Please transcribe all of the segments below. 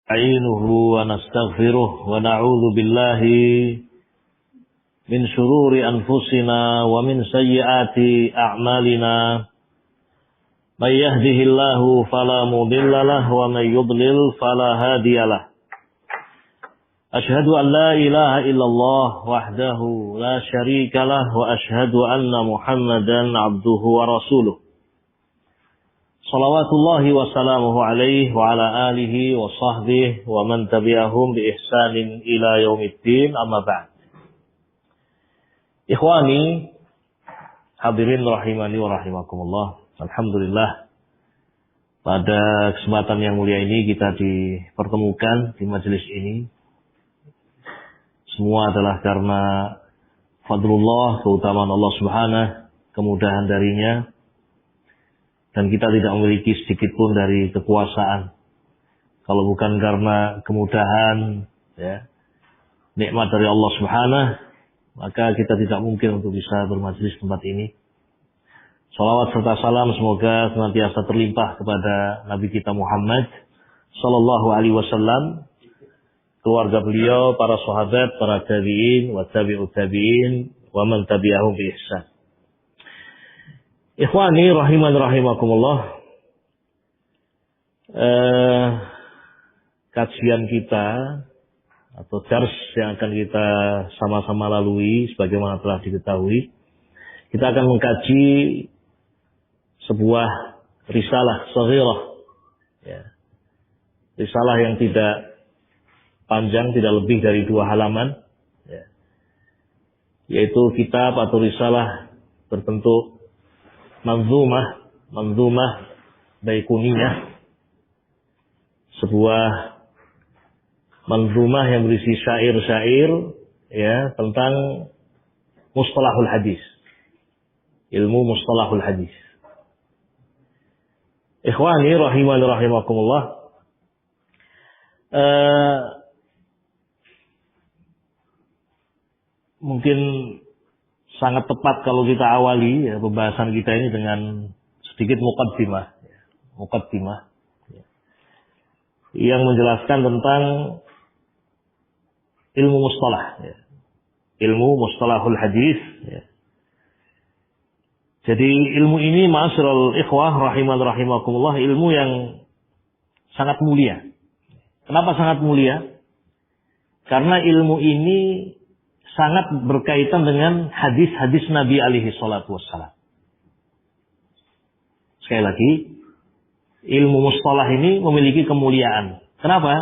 نستعينه ونستغفره ونعوذ بالله من شرور أنفسنا ومن سيئات أعمالنا من يهده الله فلا مضل له ومن يضلل فلا هادي له أشهد أن لا إله إلا الله وحده لا شريك له وأشهد أن محمدا عبده ورسوله Salawatullahi wa salamuhu alaihi wa ala alihi wa sahbihi wa man tabi'ahum bi ihsanin ila yaumiddin amma ba'd. Ikhwani hadirin rahimani wa rahimakumullah. Alhamdulillah pada kesempatan yang mulia ini kita dipertemukan di majelis ini. Semua adalah karena fadlullah, keutamaan Allah Subhanahu, kemudahan darinya. Dan kita tidak memiliki sedikit pun dari kekuasaan. Kalau bukan karena kemudahan, nikmat dari Allah Subhanahu, maka kita tidak mungkin untuk bisa bermajelis tempat ini. Salawat serta salam semoga senantiasa terlimpah kepada Nabi kita Muhammad Sallallahu Alaihi Wasallam, keluarga beliau, para sahabat, para tabi'in, wa tabi'ut tabi'in, wa man tabi'ahum bi ihsan. Ikhwani rahiman rahimakumullah. Kajian kita atau dars yang akan kita sama-sama lalui sebagaimana telah diketahui, kita akan mengkaji sebuah risalah shaghirah, risalah yang tidak panjang, tidak lebih dari 2 halaman, yaitu kitab atau risalah berbentuk manzumah baikuniyah, sebuah manzumah yang berisi syair-syair tentang mustalahul hadis, ilmu mustalahul hadis. Ikhwani rahimani rahimakumullah. Mungkin sangat tepat kalau kita awali pembahasan kita ini dengan sedikit muqaddimah yang menjelaskan tentang ilmu mustalah, ilmu mustalahul hadis. Jadi ilmu ini ma'asyiral ikhwah rahiman rahimakumullah, ilmu yang sangat mulia. Kenapa sangat mulia? Karena ilmu ini sangat berkaitan dengan hadis-hadis Nabi alaihi salatu wassalam. Sekali lagi, ilmu mustalah ini memiliki kemuliaan. Kenapa?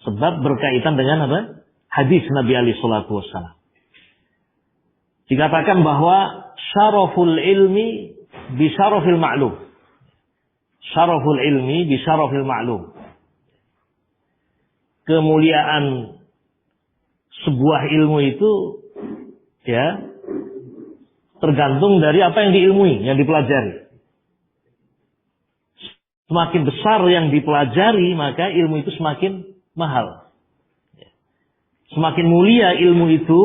Sebab berkaitan dengan apa? Hadis Nabi alaihi salatu wassalam. Dikatakan bahwa syaraful ilmi bi syarafil ma'lum. Syaraful ilmi bi syarafil ma'lum. Kemuliaan sebuah ilmu itu tergantung dari apa yang diilmui, yang dipelajari. Semakin besar yang dipelajari, maka ilmu itu semakin mahal. Semakin mulia ilmu itu,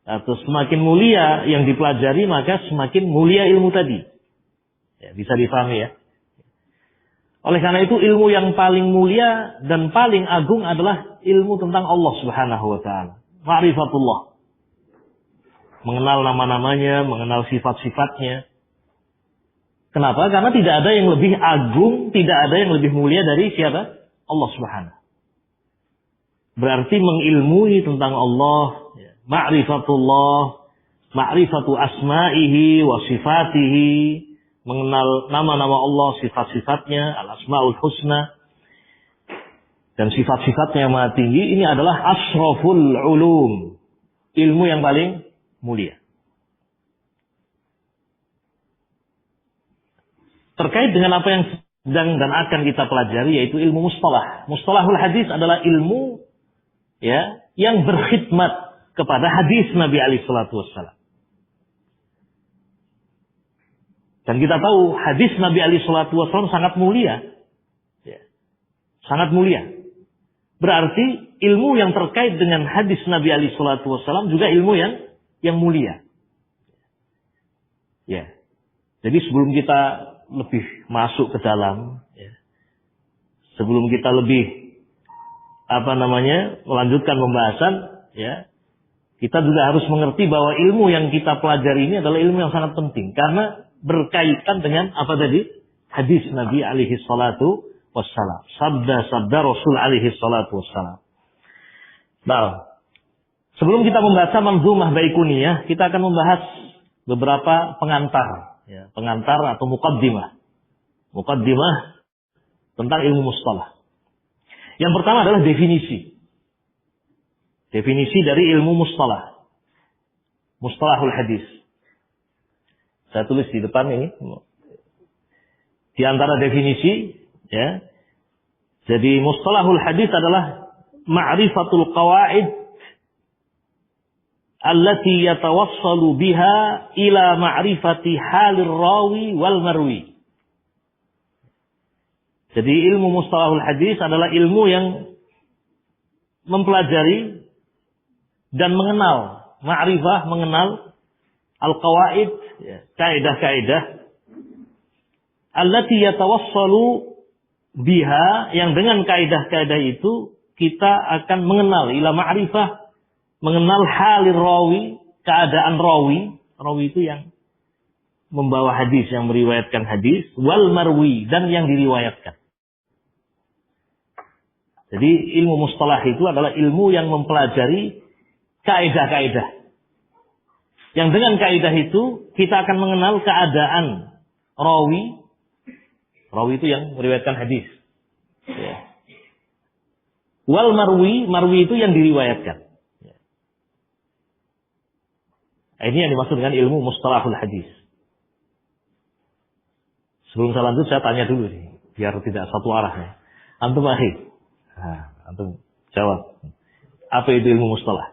atau semakin mulia yang dipelajari, maka semakin mulia ilmu tadi. Bisa difahami ya. Oleh karena itu ilmu yang paling mulia dan paling agung adalah ilmu tentang Allah Subhanahu wa taala. Ma'rifatullah. Mengenal nama-namanya, mengenal sifat-sifatnya. Kenapa? Karena tidak ada yang lebih agung, tidak ada yang lebih mulia dari siapa? Allah Subhanahu. Berarti mengilmui tentang Allah, ma'rifatullah, ma'rifatu asma'ihi wa sifatihi, mengenal nama-nama Allah, sifat-sifatnya, al-asma'ul husna, dan sifat-sifatnya yang maha tinggi, ini adalah asraful ulum, ilmu yang paling mulia. Terkait dengan apa yang sedang dan akan kita pelajari, yaitu ilmu mustalah. Mustalahul hadis adalah ilmu yang berkhidmat kepada hadis Nabi alaihi salatu wassalam. Dan kita tahu hadis Nabi alaihi salatu wassalam sangat mulia. Sangat mulia. Berarti ilmu yang terkait dengan hadis Nabi alaihi salatu wassalam juga ilmu yang mulia. Jadi sebelum kita lebih masuk ke dalam, sebelum kita lebih melanjutkan pembahasan, ya, kita juga harus mengerti bahwa ilmu yang kita pelajari ini adalah ilmu yang sangat penting karena berkaitan dengan apa tadi? Hadis Nabi alaihi salatu wassalam. Sabda Rasul alaihi salatu wassalam. Nah, sebelum kita membaca Manzumah Baiquniyah, kita akan membahas beberapa pengantar, ya, pengantar atau muqaddimah. Muqaddimah tentang ilmu mustalah. Yang pertama adalah definisi. Definisi dari ilmu mustalah. Mustalahul hadis. Saya tulis di depan ini. Di antara definisi, ya. Jadi mustalahul hadis adalah ma'rifatul qawaid allati yatawassalu biha ila ma'rifati halir rawi wal marwi. Jadi ilmu mustalahul hadis adalah ilmu yang mempelajari dan mengenal, ma'rifah, mengenal al-qawaid, ya, kaidah-kaidah allati yatawassalu biha, yang dengan kaidah-kaidah itu kita akan mengenal ila ma'rifah, mengenal halir rawi, keadaan rawi. Rawi itu yang membawa hadis, yang meriwayatkan hadis, wal marwi, dan yang diriwayatkan. Jadi ilmu mustalah itu adalah ilmu yang mempelajari kaidah-kaidah. Yang dengan kaidah itu kita akan mengenal keadaan rawi. Rawi itu yang meriwayatkan hadis. Ya. Wal marwi, marwi itu yang diriwayatkan. Ya. Ini yang dimaksud dengan ilmu mustalahul hadis. Sebelum saya lanjut, saya tanya dulu nih, biar tidak satu arah ya. Antum akhir. Nah, antum jawab. Apa itu ilmu mustalah?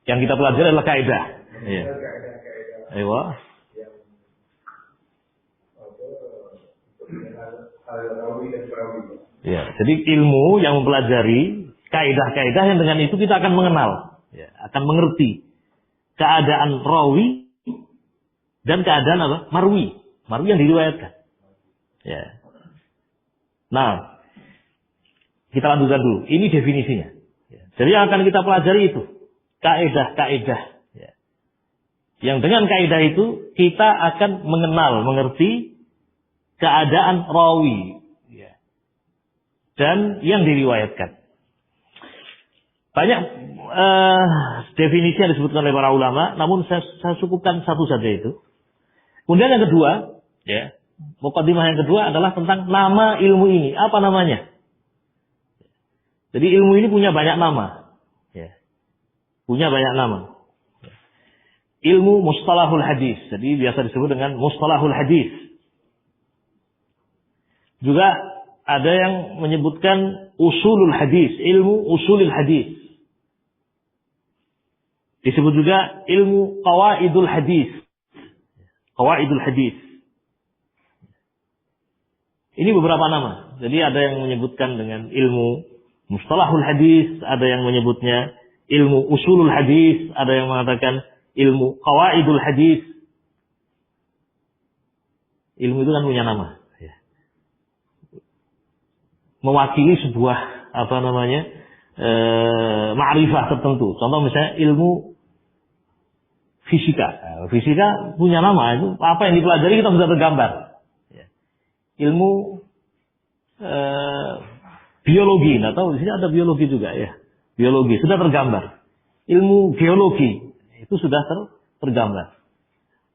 Yang kita pelajari adalah kaidah. Iya. Ayo. Ya, jadi ilmu yang mempelajari kaidah-kaidah yang dengan itu kita akan mengenal, ya, akan mengerti keadaan rawi dan keadaan apa? Marwi. Marwi yang diriwayatkan. Ya. Nah, kita lanjutkan dulu. Ini definisinya. Ya. Jadi yang akan kita pelajari itu kaidah-kaidah. Ya. Yang dengan kaidah itu kita akan mengenal, mengerti keadaan rawi, ya, dan yang diriwayatkan. Banyak definisi yang disebutkan oleh para ulama, namun saya cukupkan satu saja itu. Kemudian yang kedua, ya, muqaddimah yang kedua adalah tentang nama ilmu ini. Apa namanya? Jadi ilmu ini punya banyak nama. Ya. Punya banyak nama. Ilmu mustalahul hadis. Jadi biasa disebut dengan mustalahul hadis. Juga ada yang menyebutkan usulul hadis. Ilmu usulul hadis. Disebut juga ilmu qawaidul hadis. Qawaidul hadis. Ini beberapa nama. Jadi ada yang menyebutkan dengan ilmu mustalahul hadis, ada yang menyebutnya ilmu usulul hadis, ada yang mengatakan ilmu qawaidul hadis. Ilmu itu kan punya nama, ya. Mewakili sebuah ma'rifah tertentu. Contoh misalnya ilmu fisika. Fisika punya nama, itu apa yang dipelajari kita sudah tergambar. Ilmu biologi, nggak tahu di sini ada biologi juga ya. Biologi sudah tergambar. Ilmu geologi itu sudah tergambar.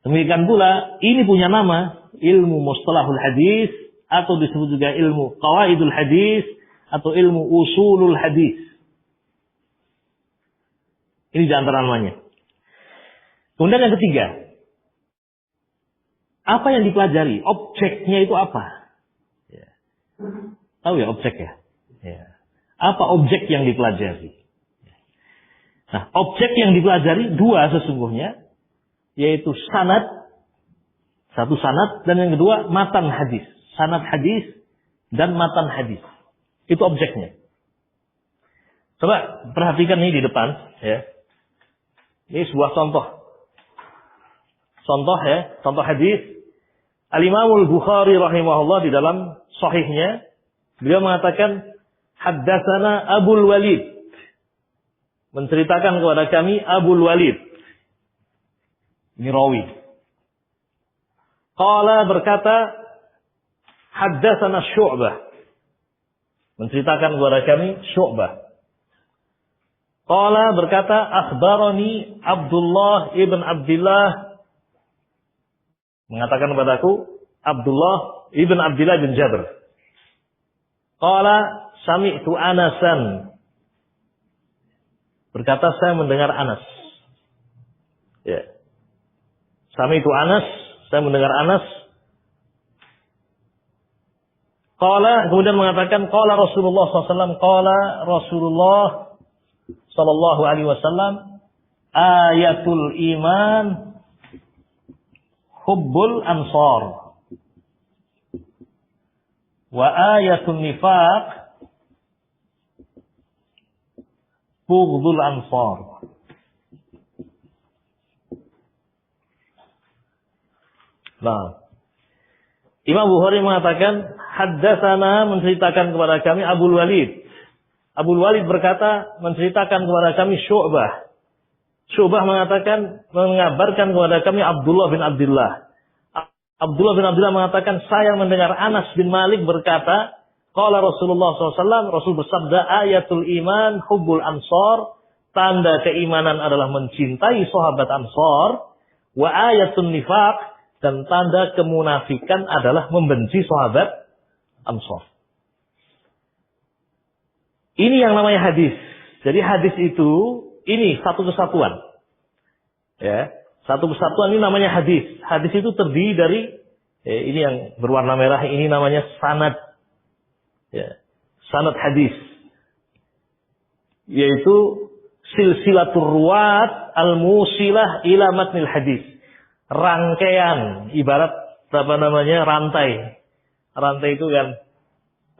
Demikian pula ini punya nama ilmu mustalahul hadis atau disebut juga ilmu qawaidul hadis atau ilmu usulul hadis. Ini di antara namanya. Kemudian yang ketiga, apa yang dipelajari? Objeknya itu apa? Ya. Tahu ya objek ya? Ya. Apa objek yang dipelajari? Nah, objek yang dipelajari dua sesungguhnya, yaitu sanad, satu sanad, dan yang kedua matan hadis. Sanad hadis dan matan hadis. Itu objeknya. Coba perhatikan ini di depan, ya. Ini sebuah contoh. Contoh ya, contoh hadis. Al-Imamul Bukhari rahimahullah di dalam sahihnya, beliau mengatakan, haddatsana Abul Walid. Menceritakan kepada kami Abul Walid. Ini rawi. Qala berkata, haddatsana Syu'bah. Menceritakan kepada kami Syu'bah. Qala berkata, akhbarani Abdullah ibn Abdillah. Mengatakan kepadaku Abdullah ibn Abdillah bin Jabr. Qala sami'tu Anasan. Berkata saya mendengar Anas. Ya. Sami'tu Anas, saya mendengar Anas. Qala kemudian mengatakan qala Rasulullah SAW, qala Rasulullah sallallahu alaihi wasallam, ayatul iman hubbul ansar wa ayatul nifaq bughdul ansar. Nah, Imam Bukhari mengatakan haddatsana, menceritakan kepada kami Abul Walid. Abul Walid berkata menceritakan kepada kami Syu'bah. Syu'bah mengatakan, mengabarkan kepada kami Abdullah bin Abdullah. Abdullah bin Abdullah mengatakan, saya mendengar Anas bin Malik berkata, qala Rasulullah SAW, Rasul bersabda, ayatul iman hubbul ansar, tanda keimanan adalah mencintai sahabat Ansar, wa ayatul nifaq, dan tanda kemunafikan adalah membenci sahabat Ansar. Ini yang namanya hadis. Jadi hadis itu, ini satu kesatuan. Ya, satu kesatuan ini namanya hadis. Hadis itu terdiri dari ini yang berwarna merah ini namanya sanad. Ya, sanad hadis. Yaitu silsilatur ruwat al-musilah ila matnil hadis. Rangkaian, ibarat apa namanya? Rantai. Rantai itu kan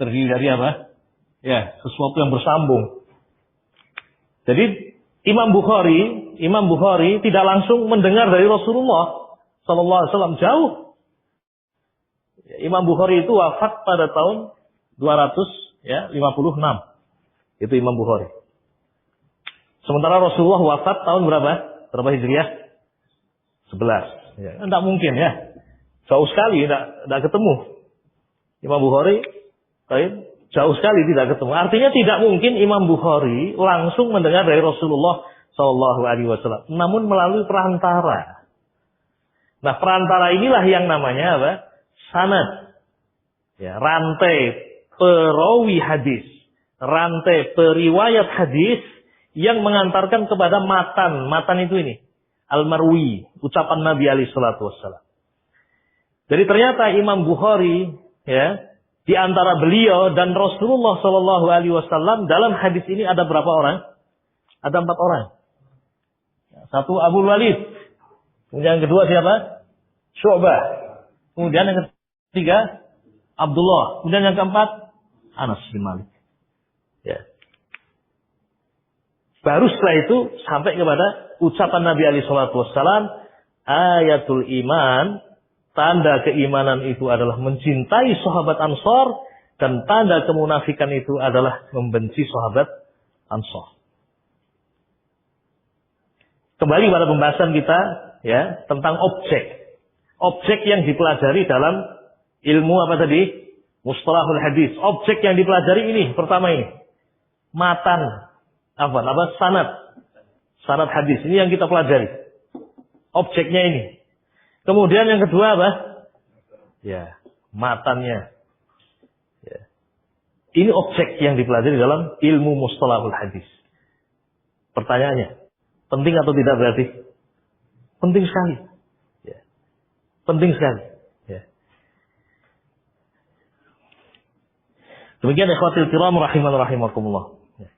terdiri dari apa? Ya, sesuatu yang bersambung. Jadi Imam Bukhari tidak langsung mendengar dari Rasulullah sallallahu alaihi wasallam, jauh. Imam Bukhari itu wafat pada tahun 256. Itu Imam Bukhari. Sementara Rasulullah wafat tahun berapa? Berapa Hijriah? 11. Ya, enggak mungkin ya. Jauh sekali enggak ketemu. Imam Bukhari jauh sekali tidak ketemu. Artinya tidak mungkin Imam Bukhari langsung mendengar dari Rasulullah sallallahu alaihi wasallam, namun melalui perantara. Nah, perantara inilah yang namanya apa? Sanad. Ya, rantai perawi hadis, rantai periwayat hadis yang mengantarkan kepada matan. Matan itu ini, al-marwi, ucapan Nabi alaihi salatu wasallam. Jadi ternyata Imam Bukhari ya, di antara beliau dan Rasulullah Shallallahu Alaihi Wasallam dalam hadis ini ada berapa orang? Ada 4 orang. Satu Abul Walid. Kemudian yang kedua siapa? Syu'bah. Kemudian yang ketiga Abdullah. Kemudian yang keempat Anas bin Malik. Ya. Baru setelah itu sampai kepada ucapan Nabi alaihi salatu wassalam, ayatul iman, tanda keimanan itu adalah mencintai sahabat Ansar, dan tanda kemunafikan itu adalah membenci sahabat Ansar. Kembali pada pembahasan kita ya tentang objek. Objek yang dipelajari dalam ilmu apa tadi? Mustalahul hadis. Objek yang dipelajari ini, pertama ini. Matan. Sanad. Sanad hadis. Ini yang kita pelajari. Objeknya ini. Kemudian yang kedua apa? Ya, matannya. Ya. Ini objek yang dipelajari dalam ilmu mustalahul hadis. Pertanyaannya, penting atau tidak berarti? Penting sekali. Ya. Penting sekali. Ya. Demikian ikhwatil kiram rahiman rahimakumullah. Ya.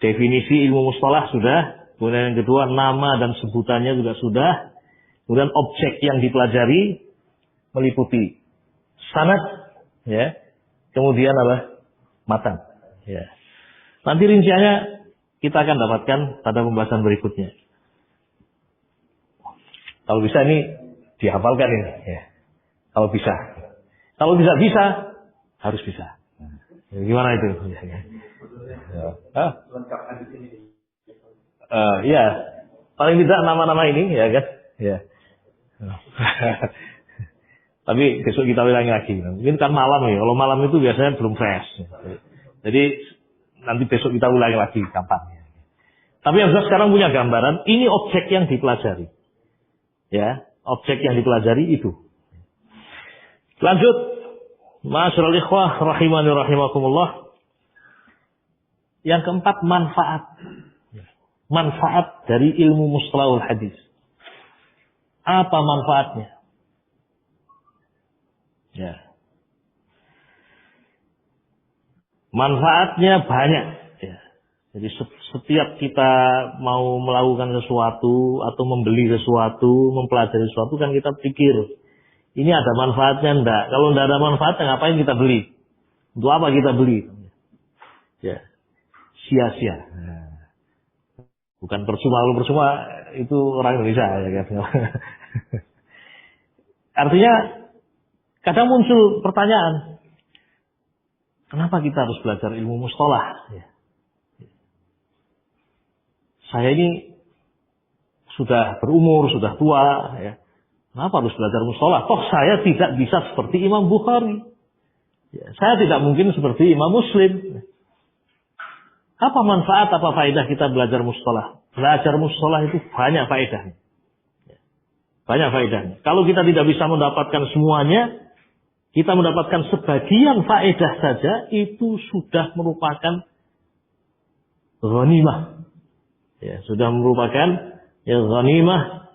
Definisi ilmu mustalah sudah. Kemudian yang kedua, nama dan sebutannya juga sudah. Kemudian objek yang dipelajari meliputi sanad, ya. Kemudian apa? Matan. Ya. Nanti rinciannya kita akan dapatkan pada pembahasan berikutnya. Kalau bisa ini dihafalkan ini. Ya. Kalau bisa. Kalau bisa harus bisa. Gimana itu? Ya, paling tidak nama-nama ini, ya kan? Ya. Tapi besok kita ulangi lagi. Ini kan malam ya. Kalau malam itu biasanya belum fresh. Jadi nanti besok kita ulangi lagi gampang. Tapi yang jelas sekarang punya gambaran. Ini objek yang dipelajari. Ya, objek yang dipelajari itu. Lanjut, ma'asyiral ikhwah rahimani rahimakumullah. Yang keempat, manfaat. Manfaat dari ilmu mustalahul hadis. Apa manfaatnya? Ya. Manfaatnya banyak. Ya. Jadi setiap kita mau melakukan sesuatu atau membeli sesuatu, mempelajari sesuatu kan kita pikir ini ada manfaatnya enggak? Kalau enggak ada manfaatnya ngapain kita beli? Untuk apa kita beli? Ya. Sia-sia. Bukan percuma, kalau percuma itu orang Indonesia ya kan. Artinya kadang muncul pertanyaan, kenapa kita harus belajar ilmu mustalah? Ya. Saya ini sudah berumur, sudah tua, ya. Kenapa harus belajar mustalah? Toh saya tidak bisa seperti Imam Bukhari. Ya, saya tidak mungkin seperti Imam Muslim. Apa manfaat, apa faedah kita belajar mustalah? Belajar mustalah itu banyak faedahnya. Banyak faedahnya. Kalau kita tidak bisa mendapatkan semuanya, kita mendapatkan sebagian faedah saja, itu sudah merupakan ghanimah. Ya, sudah merupakan ya ghanimah.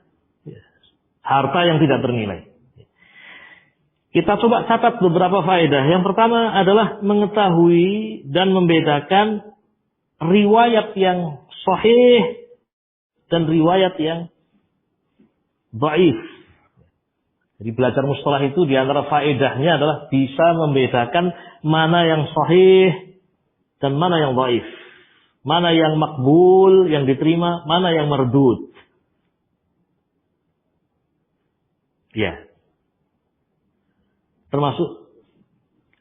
Harta yang tidak ternilai. Kita coba catat beberapa faedah. Yang pertama adalah mengetahui dan membedakan riwayat yang sahih dan riwayat yang dhaif. Jadi belajar mustalah itu diantara faedahnya adalah bisa membedakan mana yang sahih dan mana yang dhaif. Mana yang makbul, yang diterima, mana yang mardud. Ya. Termasuk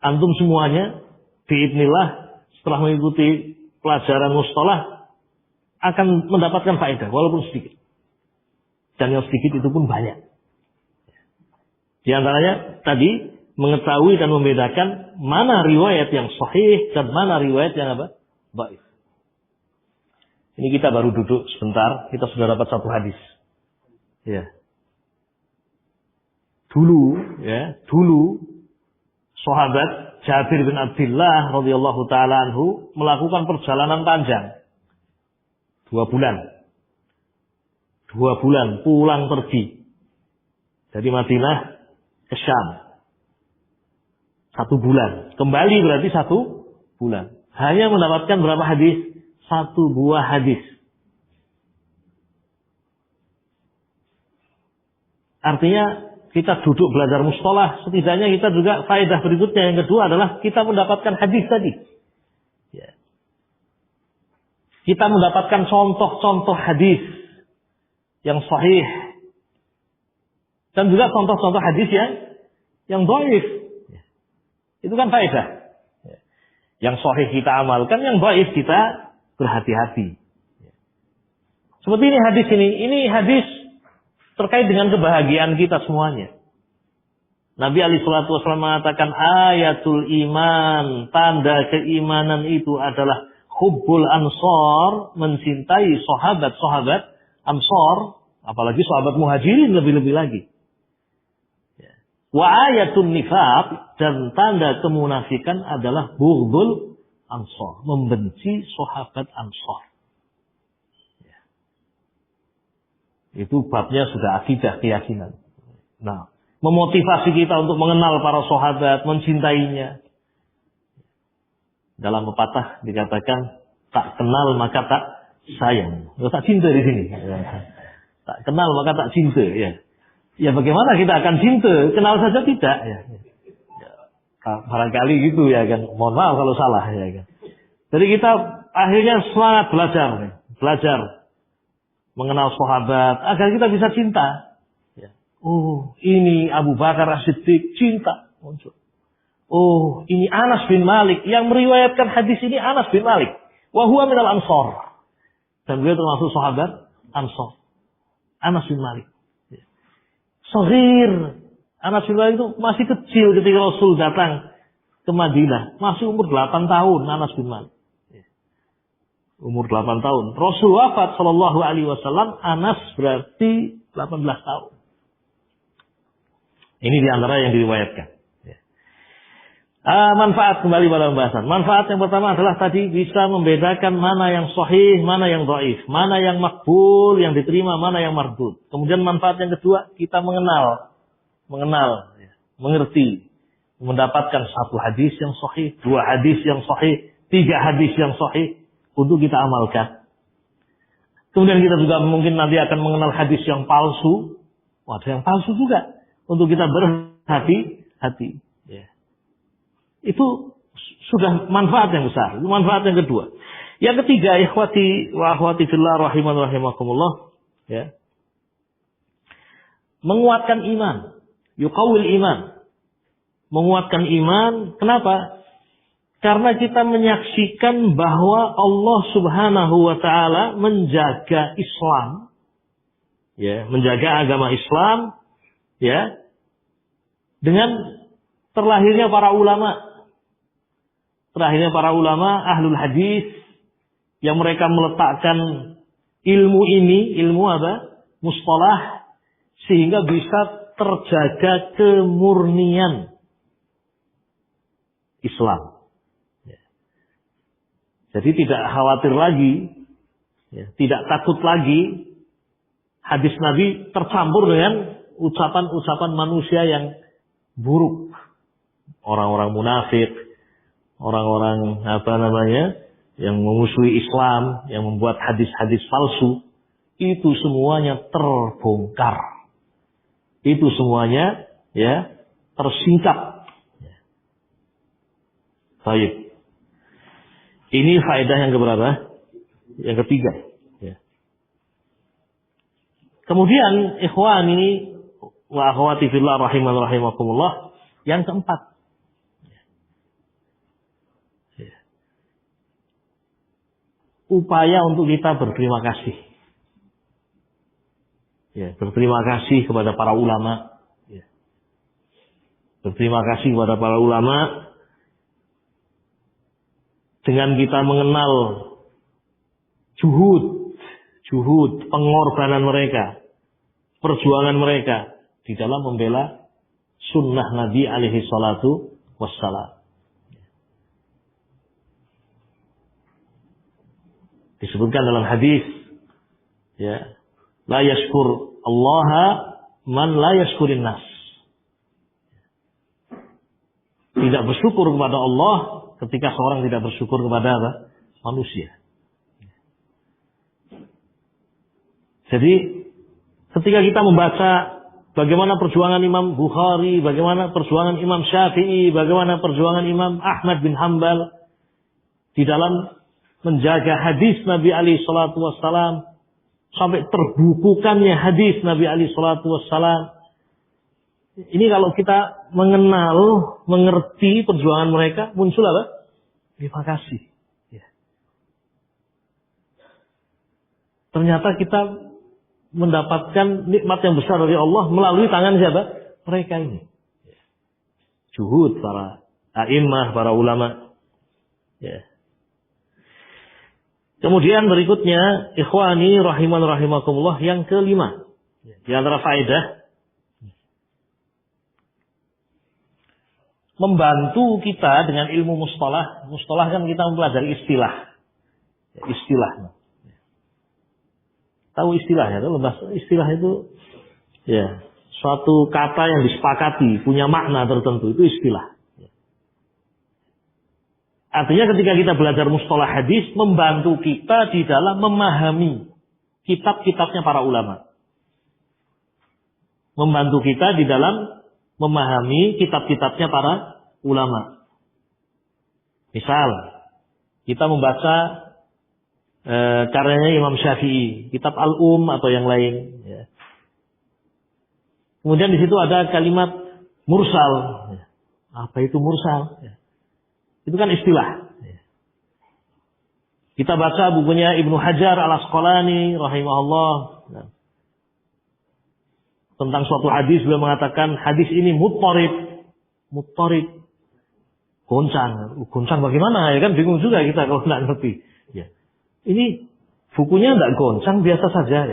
antum semuanya biidznillah setelah mengikuti pelajaran mustalah akan mendapatkan faedah walaupun sedikit. Dan yang sedikit itu pun banyak. Di antaranya tadi mengetahui dan membedakan mana riwayat yang sahih dan mana riwayat yang apa? Dhaif. Ini kita baru duduk sebentar, kita sudah dapat satu hadis. Ya. Dulu sahabat Jabir bin Abdullah radhiyallahu taala anhu melakukan perjalanan panjang 2 bulan. 2 bulan pulang pergi dari Madinah ke Syam. 1 bulan. Kembali berarti 1 bulan. Hanya mendapatkan berapa hadis? 1 buah hadis. Artinya kita duduk belajar mustalah, setidaknya kita juga faedah berikutnya. Yang kedua adalah kita mendapatkan hadis tadi. Ya. Kita mendapatkan contoh-contoh hadis yang sahih. Dan juga contoh-contoh hadis yang dhaif. Ya. Itu kan faedah. Ya. Yang sahih kita amalkan, yang dhaif kita berhati-hati. Ya. Seperti ini hadis ini hadis terkait dengan kebahagiaan kita semuanya. Nabi alaihi salatu wasallam mengatakan ayatul iman, tanda keimanan itu adalah hubbul ansor, mencintai sahabat-sahabat ansor, apalagi sahabat muhajirin lebih-lebih lagi. Wa ayatul nifaq, dan tanda kemunafikan adalah bughdul ansor, membenci sahabat ansor. Itu babnya sudah akidah, keyakinan. Nah, memotivasi kita untuk mengenal para sahabat, mencintainya. Dalam pepatah dikatakan, tak kenal maka tak sayang. Tak cinta di sini. Tak kenal maka tak cinta. Ya bagaimana kita akan cinta? Kenal saja tidak. Ya. Barangkali gitu ya kan. Mohon maaf kalau salah ya kan. Jadi kita akhirnya semangat belajar. Mengenal sahabat agar kita bisa cinta. Oh, ini Abu Bakar As-Siddiq, cinta muncul. Oh, ini Anas bin Malik. Yang meriwayatkan hadis ini Anas bin Malik. Wa huwa minal Ansar. Dan beliau termasuk sahabat Ansar. Anas bin Malik. Saghir. Anas bin Malik itu masih kecil ketika Rasul datang ke Madinah. Masih umur 8 tahun Anas bin Malik. Umur 8 tahun. Rasul wafat sallallahu alaihi wasallam, Anas berarti 18 tahun. Ini diantara yang diriwayatkan. Manfaat, kembali pada pembahasan. Manfaat yang pertama adalah tadi bisa membedakan mana yang sahih, mana yang dhaif, mana yang makbul, yang diterima, mana yang mardud. Kemudian manfaat yang kedua, kita mengenal, mengerti, mendapatkan satu hadis yang sahih, dua hadis yang sahih, tiga hadis yang sahih untuk kita amalkan. Kemudian kita juga mungkin nanti akan mengenal hadis yang palsu. Ada yang palsu juga untuk kita berhati-hati. Itu sudah manfaat yang besar. Itu manfaat yang kedua. Yang ketiga, ikhwati wa akhwati fillah rahiman rahimakumullah, ya. Menguatkan iman, yuqawil iman. Menguatkan iman, kenapa? Karena kita menyaksikan bahwa Allah Subhanahu wa taala menjaga Islam, ya, menjaga agama Islam, ya, dengan terlahirnya para ulama. Terakhirnya para ulama ahlul hadis yang mereka meletakkan ilmu ini, ilmu apa? Mustalah, sehingga bisa terjaga kemurnian Islam. Jadi tidak khawatir lagi, tidak takut lagi hadis Nabi tercampur dengan ucapan-ucapan manusia yang buruk. Orang-orang munafik, orang-orang yang memusuhi Islam, yang membuat hadis-hadis palsu, itu semuanya terbongkar. Itu semuanya tersingkap. Baik. Ini faedah yang keberapa? Yang ketiga. Kemudian ikhwani wa akhwati fillah rahimakumullah, yang keempat. Upaya untuk kita berterima kasih. Berterima kasih kepada para ulama. Berterima kasih kepada para ulama dengan kita mengenal juhud, pengorbanan mereka, perjuangan mereka di dalam membela sunnah Nabi alaihi salatu wassalam. Disebutkan dalam hadis, la yashkur Allaha man la yashkurin nas. Tidak bersyukur kepada Allah ketika seorang tidak bersyukur kepada apa? Manusia. Jadi ketika kita membaca bagaimana perjuangan Imam Bukhari, bagaimana perjuangan Imam Syafi'i, bagaimana perjuangan Imam Ahmad bin Hanbal di dalam menjaga hadis Nabi alaihi salatu wassalam, sampai terbukukannya hadis Nabi alaihi salatu wassalam. Ini kalau kita mengenal, mengerti perjuangan mereka, muncul apa? Terima kasih. Ternyata kita mendapatkan nikmat yang besar dari Allah melalui tangan siapa? Mereka ini. Juhud para a'immah, para ulama. Kemudian berikutnya, ikhwani rahiman rahimakumullah, yang kelima. Di antara faedah, membantu kita dengan ilmu mustalah. Mustalah kan kita mempelajari istilah. Istilah. Tahu istilahnya? Istilah itu suatu kata yang disepakati, punya makna tertentu. Itu istilah. Artinya ketika kita belajar mustalah hadis, membantu kita di dalam memahami kitab-kitabnya para ulama. Membantu kita di dalam memahami kitab-kitabnya para ulama. Misal, kita membaca karyanya Imam Syafi'i, kitab Al-Um atau yang lain. Kemudian di situ ada kalimat mursal. Apa itu mursal? Itu kan istilah. Kita baca bukunya Ibnu Hajar Al-Asqalani rahimahullah. Tentang suatu hadis beliau mengatakan hadis ini muttarib. Muttarib. Goncang. Goncang bagaimana? Ya kan bingung juga kita kalau tidak ngerti. Ya. Ini bukunya tidak goncang, biasa saja.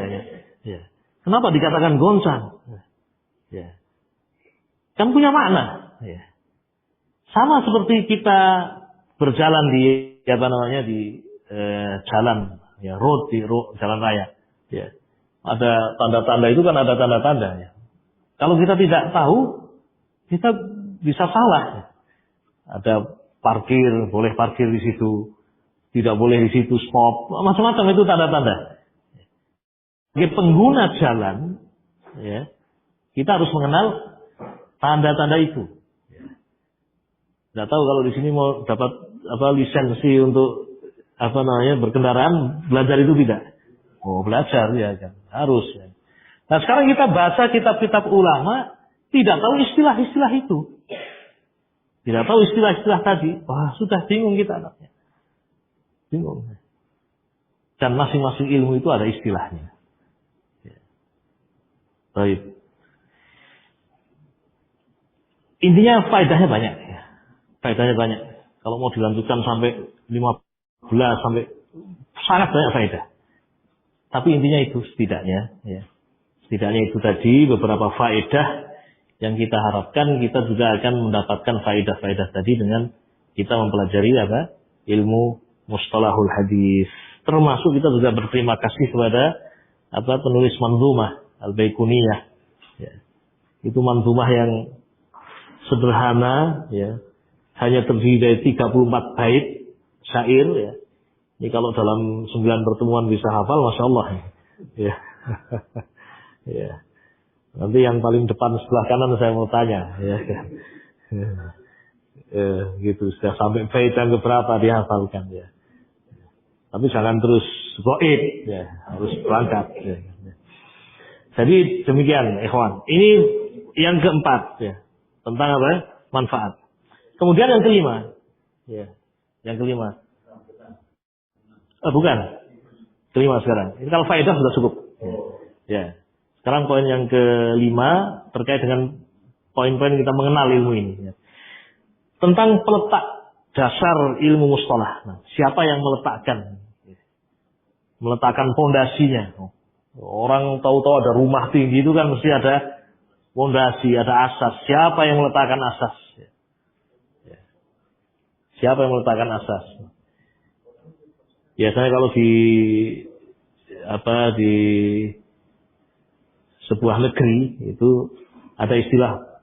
Ya. Kenapa dikatakan goncang? Ya. Kan punya makna. Ya. Sama seperti kita berjalan di jalan, ya, road jalan raya. Ya. Ada tanda-tanda, itu kan ada tanda-tanda. Ya. Kalau kita tidak tahu, kita bisa salah. Ya. Ada parkir, boleh parkir di situ, tidak boleh di situ, stop, macam-macam itu tanda-tanda. Sebagai pengguna jalan, ya, kita harus mengenal tanda-tanda itu. Tidak tahu kalau di sini mau dapat lisensi untuk berkendaraan, belajar itu tidak. Oh, belajar ya kan, harus. Ya. Nah sekarang kita baca kitab-kitab ulama, tidak tahu istilah-istilah itu, tidak tahu istilah-istilah tadi, wah sudah bingung kita anaknya, bingung. Dan masing-masing ilmu itu ada istilahnya. Ya. Baik. Intinya faedahnya banyak. Ya. Faedahnya banyak. Kalau mau dilanjutkan sampai 15 sampai sangat banyak faedah. Tapi intinya itu setidaknya, ya. Setidaknya itu tadi beberapa faedah yang kita harapkan kita juga akan mendapatkan faedah-faedah tadi dengan kita mempelajari ilmu mustalahul hadis. Termasuk kita juga berterima kasih kepada penulis Manzumah Al-Baiquniyah. Ya. Itu manzumah yang sederhana, ya. Hanya terdiri dari 34 bait syair, ya. Ini kalau dalam 9 pertemuan bisa hafal, Masya Allah. Ya. Ya. Nanti yang paling depan sebelah kanan saya mau tanya. Ya. Gitu, sudah sampai bait yang keberapa dihafalkan. Ya. Tapi jangan terus goib, ya. Harus berangkat. Ya. Jadi demikian, ikhwan. Ini yang keempat, ya. Tentang manfaat. Kemudian yang kelima. Ya. Yang kelima. Bukan. Kelima sekarang. Ini kalau faedah sudah cukup. Ya. Sekarang poin yang kelima terkait dengan poin-poin kita mengenal ilmu ini. Ya. Tentang peletak dasar ilmu mustalah. Nah, siapa yang meletakkan? Meletakkan pondasinya. Orang tahu-tahu ada rumah tinggi itu kan mesti ada pondasi, ada asas. Siapa yang meletakkan asas? Ya. Siapa yang meletakkan asas? Biasanya kalau di sebuah negeri itu ada istilah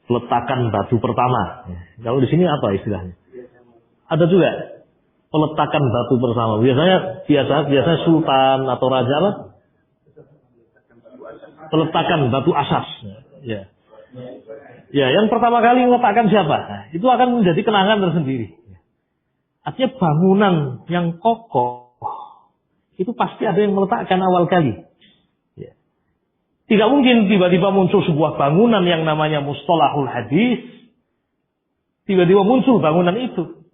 peletakan batu pertama. Kalau di sini apa istilahnya? Ada juga peletakan batu pertama. Biasanya sultan atau raja apa? Peletakan batu asas. Ya. Ya, yang pertama kali meletakkan siapa? Nah, itu akan menjadi kenangan tersendiri. Artinya bangunan yang kokoh itu pasti ada yang meletakkan awal kali. Ya. Tidak mungkin tiba-tiba muncul sebuah bangunan yang namanya mustalahul hadis. Tiba-tiba muncul bangunan itu.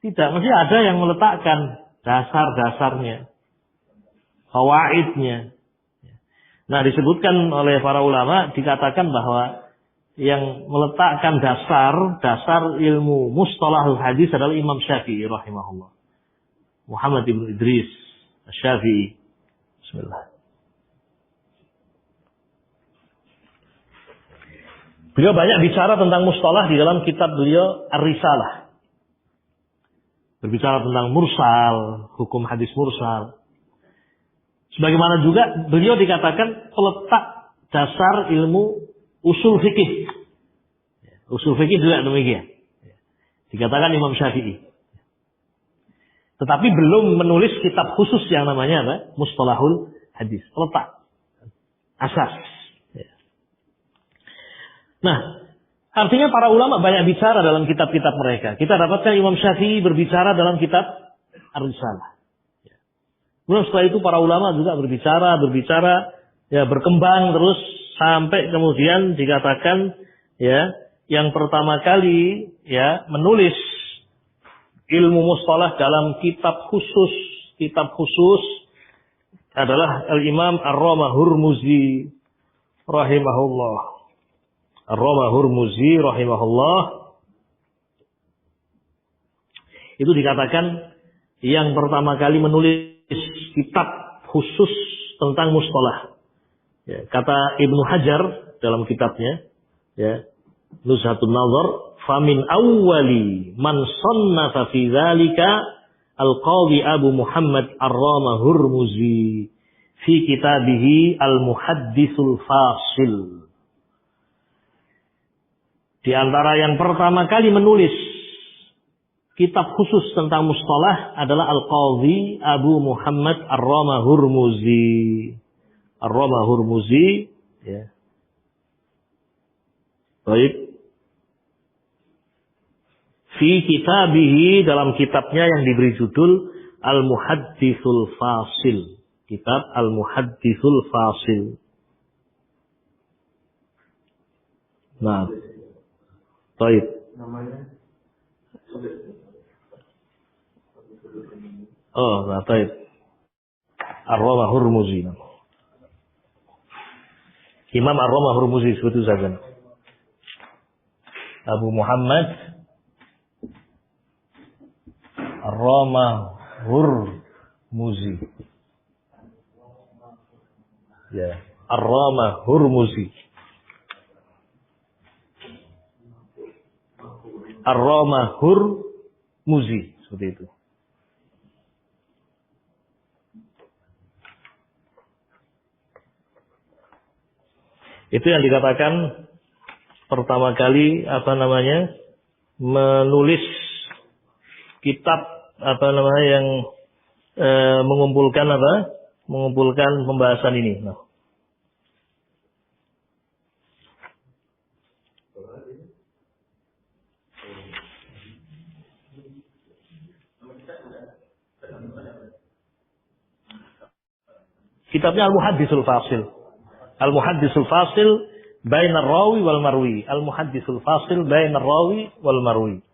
Tidak, mesti ada yang meletakkan dasar-dasarnya, qawaidnya. Nah, disebutkan oleh para ulama, dikatakan bahwa yang meletakkan dasar ilmu mustalahul hadis adalah Imam Syafi'i rahimahullah. Muhammad ibn Idris Syafi'i. Bismillah. Beliau banyak bicara tentang mustalah di dalam kitab beliau Ar-Risalah. Berbicara tentang mursal, hukum hadis mursal. Sebagaimana juga beliau dikatakan peletak dasar ilmu usul fikih. Usul fikih juga demikian. Dikatakan Imam Syafi'i. Tetapi belum menulis kitab khusus yang namanya apa? Mustalahul hadis. Peletak. Asas. Nah, artinya para ulama banyak bicara dalam kitab-kitab mereka. Kita dapatkan Imam Syafi'i berbicara dalam kitab Ar-Risalah. Kemudian setelah itu para ulama juga berbicara, ya berkembang terus Sampai kemudian dikatakan ya, yang pertama kali ya menulis ilmu mustalah dalam kitab khusus adalah Al-Imam Ar-Rama Hurmuzi rahimahullah. Ar-Rama Hurmuzi rahimahullah. Itu dikatakan yang pertama kali menulis kitab khusus tentang mustalah. Ya, kata Ibnu Hajar dalam kitabnya, ya, Nuzhatun Nazar, famin awwali man sannafa fi dzalika al-Qadhi Abu Muhammad Ar-Rama Hurmuzi fi kitabihi Al-Muhadditsul Fasil. Di antara yang pertama kali menulis kitab khusus tentang mustalah adalah Al-Qadhi Abu Muhammad Ar-Rama Hurmuzi. Ar-Rama Hurmuzi, ya. Baik. Fi kitabihi, dalam kitabnya yang diberi judul Al-Muhadditsul Fasil. Kitab Al-Muhadditsul Fasil. Nah. Baik. Namanya? Oh, nah, baik. Ar-Rama Hurmuzi. Imam Ar-Rama Hurmuzi seperti itu saja. Abu Muhammad Ar-Rama Hurmuzi. Ya, Ar-Rama Hurmuzi. Ar-Rama Hurmuzi, seperti itu. Itu yang dikatakan pertama kali menulis kitab yang mengumpulkan pembahasan ini. Nah. Kitabnya Al-Muhadditsul Fasil. Al-Muhadditsul Fasil bainar rawi wal marwi. Al-Muhadditsul Fasil bainar rawi wal marwi.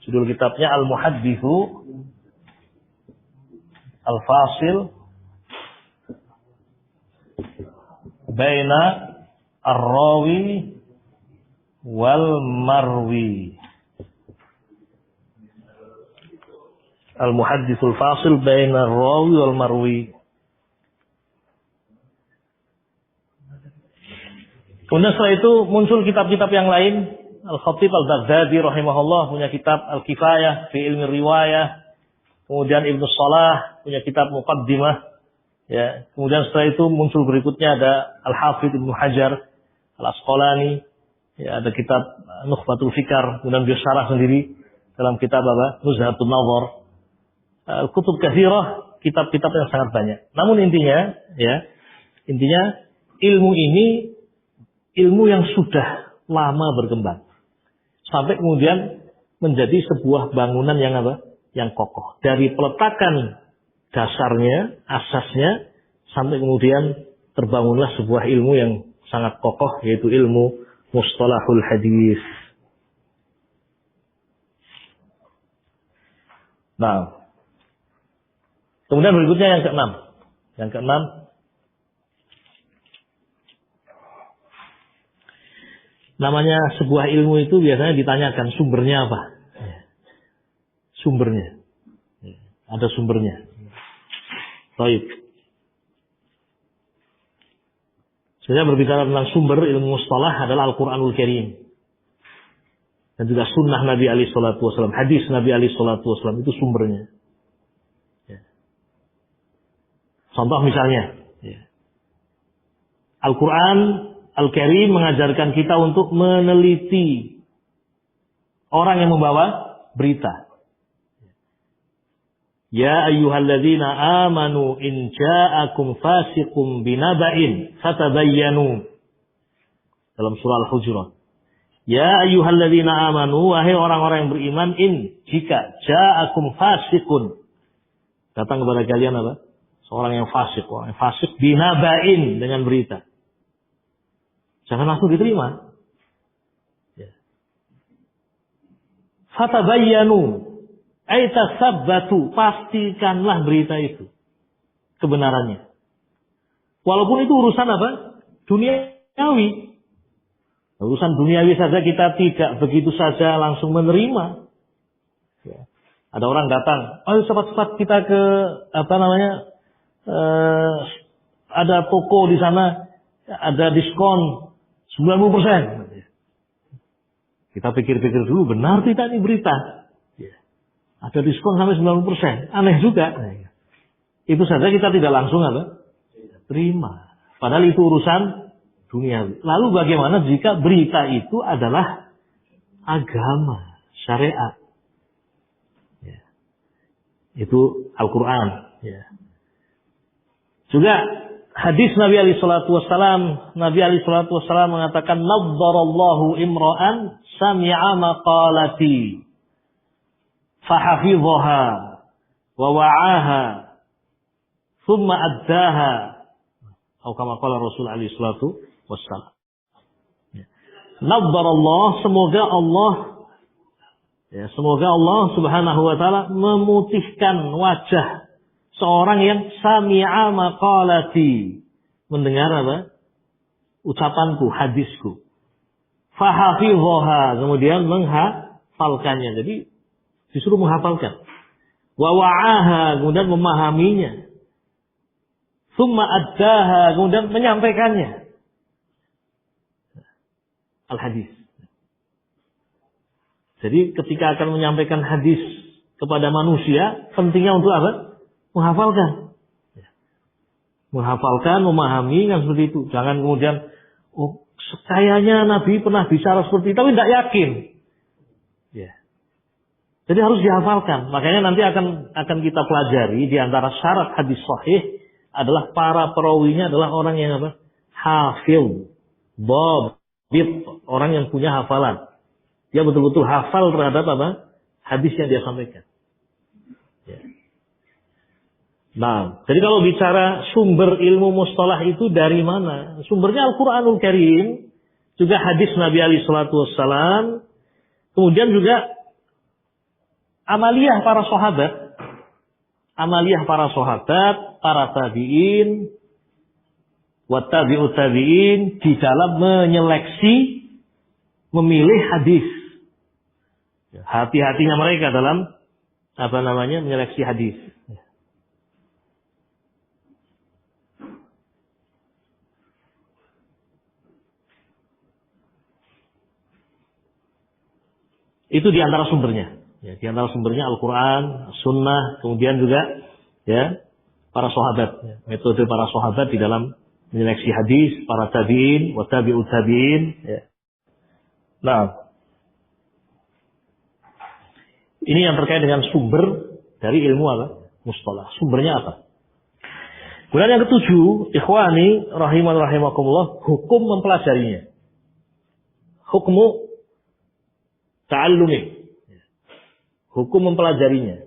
Judul kitabnya Al-Muhadditsu Al-Fasil baina ar-rawi wal marwi. Al-Muhadditsul Fasil baina ar-rawi wal marwi. Kemudian setelah itu muncul kitab-kitab yang lain. Al-Khatib Al-Baghdadi rahimahullah punya kitab Al-Kifayah fi ilmi riwayah. Kemudian Ibnu Shalah punya kitab Muqaddimah. Ya. Kemudian setelah itu muncul berikutnya ada Al-Hafidh Ibnu Hajar Al-Asqalani. Ya, ada kitab Nukhbatul Fikar. Kemudian beliau syarah sendiri dalam kitab Nuzhatun Nazar. Kutub katsirah, kitab-kitab yang sangat banyak. Namun intinya ilmu ini ilmu yang sudah lama berkembang. Sampai kemudian menjadi sebuah bangunan yang kokoh. Dari peletakan dasarnya, asasnya, sampai kemudian terbangunlah sebuah ilmu yang sangat kokoh, yaitu ilmu mustalahul hadis. Nah, kemudian berikutnya yang keenam. Yang keenam, namanya sebuah ilmu itu biasanya ditanyakan sumbernya apa? Sumbernya. Ada sumbernya. Baik. Saya berbicara tentang sumber ilmu mustalah adalah Al-Quranul Karim. Dan juga sunnah Nabi alaihi salatu wasallam, hadis Nabi alaihi salatu wasallam, itu sumbernya. Contoh misalnya, Al-Quran Al-Karim mengajarkan kita untuk meneliti orang yang membawa berita. Ya ayyuhalladzina amanu in ja'akum fasiqun binaba'in fatabayyanu. Dalam surah Al-Hujurat. Ya ayyuhalladzina amanu, wahai orang-orang yang beriman, jika ja'akum fasiqun, datang kepada kalian apa? Seorang yang fasik, binaba'in, dengan berita. Jangan langsung diterima. Ya. Fatabayyanu ay tasabbatu, pastikanlah berita itu kebenarannya. Walaupun itu urusan apa? Duniawi. Urusan duniawi saja kita tidak begitu saja langsung menerima. Ya. Ada orang datang, ayo cepat-cepat kita ke ada toko di sana, ada diskon 90%. Kita pikir-pikir dulu, benar tidak ini berita? Ada diskon sampai 90%. Aneh juga. Itu saja kita tidak langsung terima. Padahal itu urusan dunia. Lalu bagaimana jika berita itu adalah agama, syariat? Ya. Itu Al-Quran. Ya. Juga hadis Nabi alaihi salatu wassalam, mengatakan, "Naddarallahu imra'an sami'a maqalati fahafidhaha wa wa'aha thumma addaha." Atau kama qala Rasul alaihi salatu wassalam. Naddarallah, semoga Allah Subhanahu wa taala memutihkan wajah seorang yang sami'a maqalati, mendengar ucapanku, hadisku. Fahafidhaha, kemudian menghafalkannya. Jadi disuruh menghafalkan. Wa wa'aha, kemudian memahaminya. Tsumma addaha, kemudian menyampaikannya. Al-hadis. Jadi ketika akan menyampaikan hadis kepada manusia, pentingnya untuk apa? Menghafalkan. Menghafalkan, memahami, kan seperti itu. Jangan kemudian, kayaknya Nabi pernah bicara seperti itu, tapi tidak yakin. Ya. Jadi harus dihafalkan. Makanya nanti akan kita pelajari di antara syarat hadis sahih adalah para perawinya adalah orang yang apa? Hafil, dhabit, orang yang punya hafalan. Dia betul-betul hafal terhadap apa? Hadis yang dia sampaikan. Ya. Nah, jadi kalau bicara sumber ilmu mustalah itu dari mana? Sumbernya Al-Quranul Karim, juga hadis Nabi alaihi salatu wassalam, kemudian juga amaliyah para sahabat, para tabi'in, wa tabi'ut tabi'in di dalam menyeleksi, memilih hadis. Hati-hatinya mereka dalam menyeleksi hadis. Itu di antara sumbernya. Ya, di antara sumbernya Al-Quran, Sunnah, kemudian juga ya para sahabat. Ya, metode para sahabat di dalam menyeleksi hadis, para tabi'in, wa tabi'ut tabi'in. Ya. Nah, ini yang terkait dengan sumber dari ilmu mustalah. Sumbernya apa? Kemudian yang ketujuh, ikhwani rahimakumullah, hukum mempelajarinya. Hukmu ta'allumi. Hukum mempelajarinya.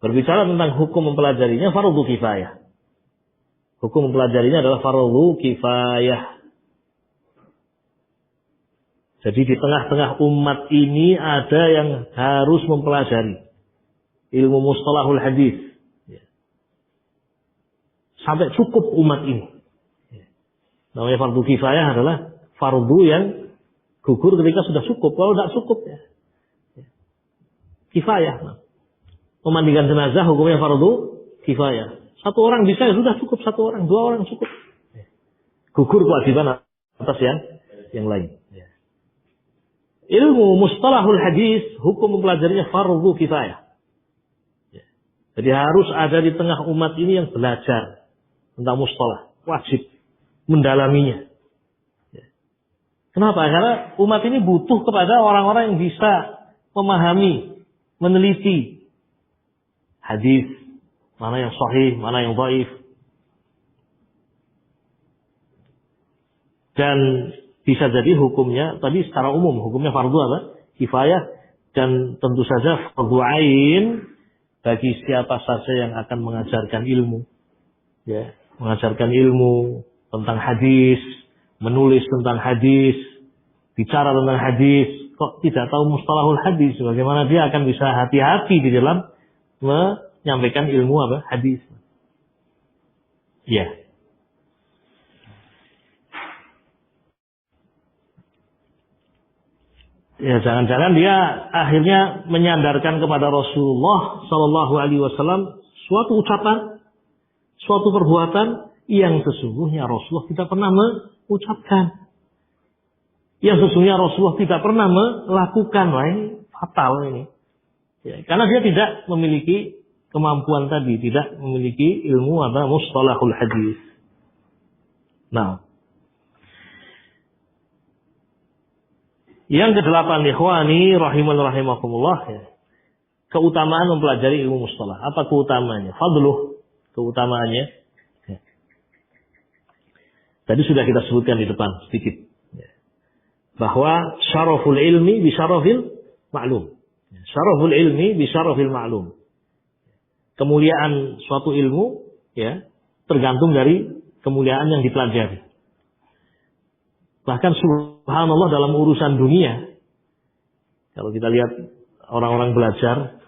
Berbicara tentang hukum mempelajarinya, fardhu kifayah. Hukum mempelajarinya adalah fardhu kifayah. Jadi di tengah-tengah umat ini ada yang harus mempelajari ilmu mustalahul hadis. Sampai cukup umat ini. Namanya fardhu kifayah adalah fardhu yang gugur ketika sudah cukup. Kalau tidak cukup ya kifayah. Memandikan jenazah hukumnya fardhu kifayah. Satu orang bisa, ya sudah cukup. Satu orang, dua orang cukup. Gugur kewajiban atas yang lain. Ilmu mustalahul hadis, hukum mempelajarinya fardhu kifayah. Jadi harus ada di tengah umat ini yang belajar tentang mustalah. Wajib mendalaminya. Kenapa? Karena umat ini butuh kepada orang-orang yang bisa memahami, meneliti hadis, mana yang sahih, mana yang dhaif. Dan bisa jadi hukumnya, tadi secara umum, hukumnya fardhu kifayah, dan tentu saja fardhu ain bagi siapa saja yang akan mengajarkan ilmu. Ya, mengajarkan ilmu, tentang hadis, menulis tentang hadis, bicara tentang hadis, kok tidak tahu mustalahul hadis, bagaimana dia akan bisa hati-hati di dalam menyampaikan ilmu hadis. Ya. Ya, jangan-jangan dia akhirnya menyandarkan kepada Rasulullah Shallallahu Alaihi Wasallam suatu ucapan, suatu perbuatan yang sesungguhnya Rasulullah tidak pernah mengucapkan, yang sesungguhnya Rasulullah tidak pernah melakukan. Wah, ini fatal ini. Ya, karena dia tidak memiliki kemampuan tadi, tidak memiliki ilmu mustalahul hadis. Nah. Yang kedelapan, ikhwani rahimakumullah, ya. Keutamaan mempelajari ilmu mustalah. Apa keutamaannya? Fadluh, keutamaannya. Ya. Tadi sudah kita sebutkan di depan sedikit. Ya. Bahwa syaraful ilmi bi syarafil ma'lum. Syaraful ilmi bi syarafil ma'lum. Kemuliaan suatu ilmu, ya, tergantung dari kemuliaan yang dipelajari. Bahkan subhanallah dalam urusan dunia, kalau kita lihat orang-orang belajar,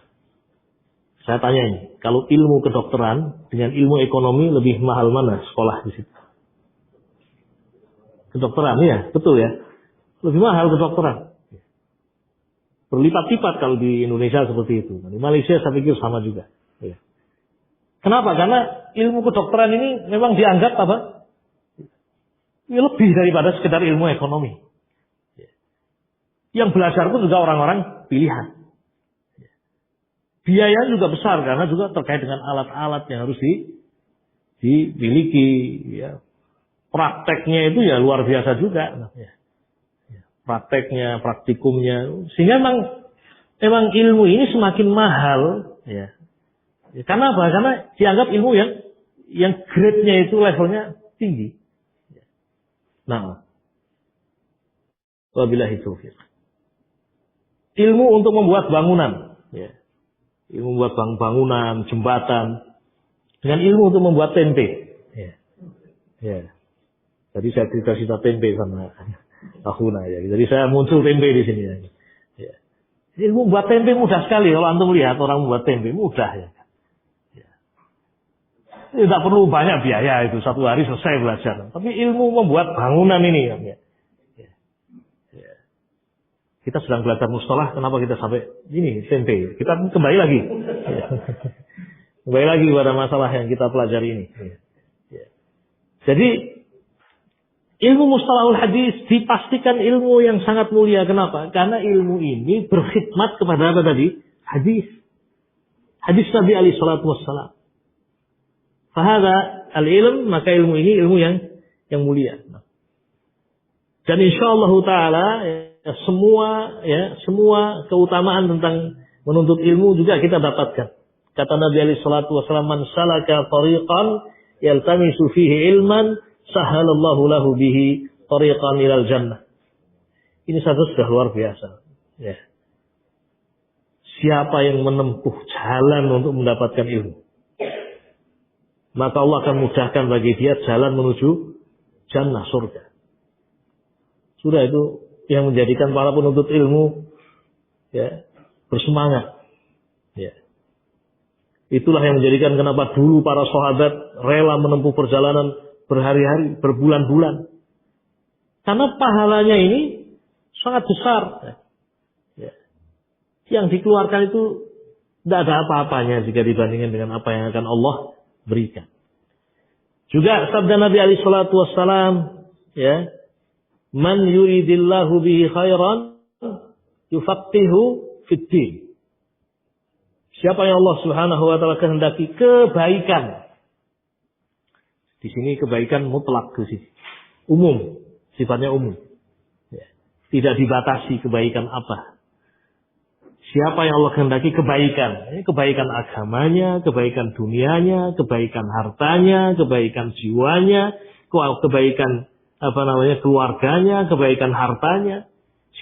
saya tanya ini, kalau ilmu kedokteran dengan ilmu ekonomi lebih mahal mana sekolah di situ? Kedokteran, ya, betul ya. Lebih mahal kedokteran. Berlipat-lipat kalau di Indonesia seperti itu. Di Malaysia saya pikir sama juga. Ya. Kenapa? Karena ilmu kedokteran ini memang dianggap apa? Ini lebih daripada sekedar ilmu ekonomi. Yang belajar pun juga orang-orang pilihan. Biaya juga besar karena juga terkait dengan alat-alat yang harus dimiliki. Ya. Prakteknya itu ya luar biasa juga. Prakteknya, praktikumnya. Sehingga memang ilmu ini semakin mahal. Ya. Karena apa? Karena dianggap ilmu yang grade-nya itu levelnya tinggi. Nah, wabillahi taufiq. Ilmu untuk membuat bangunan, ya. Ilmu membuat bangunan, jembatan, dengan ilmu untuk membuat tempe. Ya. Ya. Tadi saya cerita tempe sama Akhuna, ya. Jadi saya muncul tempe di sini. Ya. Ilmu membuat tempe mudah sekali. Kalau antum lihat orang membuat tempe mudah, ya. Tidak perlu banyak biaya itu, satu hari selesai belajar. Tapi ilmu membuat bangunan ini, ya. Ya. Kita sedang belajar mustalah, kenapa kita sampai ini tempe? Kita kembali lagi, ya. Kembali lagi pada masalah yang kita pelajari ini. Ya. Ya. Jadi ilmu mustalahul hadis dipastikan ilmu yang sangat mulia. Kenapa? Karena ilmu ini berkhidmat kepada apa tadi? Hadis. Hadis Nabi alaihi salatu wassalam. Fahada al-ilm, maka ilmu ini ilmu yang mulia. Dan insyaallah taala ya, semua keutamaan tentang menuntut ilmu juga kita dapatkan. Kata Nabi alaihi salatu wasallam, "Man salaka tariqan yaltamisu fihi ilman, sahalallahu lahu bihi tariqan ilal jannah." Ini sudah luar biasa. Ya. Siapa yang menempuh jalan untuk mendapatkan ilmu, maka Allah akan mudahkan bagi dia jalan menuju jannah, surga. Surga itu yang menjadikan para penuntut ilmu ya bersemangat. Ya. Itulah yang menjadikan kenapa dulu para sahabat rela menempuh perjalanan berhari-hari, berbulan-bulan. Karena pahalanya ini sangat besar. Ya. Yang dikeluarkan itu tidak ada apa-apanya jika dibandingkan dengan apa yang akan Allah berikan. Juga sabda Nabi alaihi salatu wassalam, ya, man yuridillahu bihi khairan yufaqihu fid din. Siapa yang Allah Subhanahu wa taala kehendaki kebaikan. Di sini kebaikan mutlak di sini. Umum, sifatnya umum. Ya. Tidak dibatasi kebaikan apa. Siapa yang Allah kehendaki kebaikan, ini kebaikan agamanya, kebaikan dunianya, kebaikan hartanya, kebaikan jiwanya, kebaikan keluarganya, kebaikan hartanya.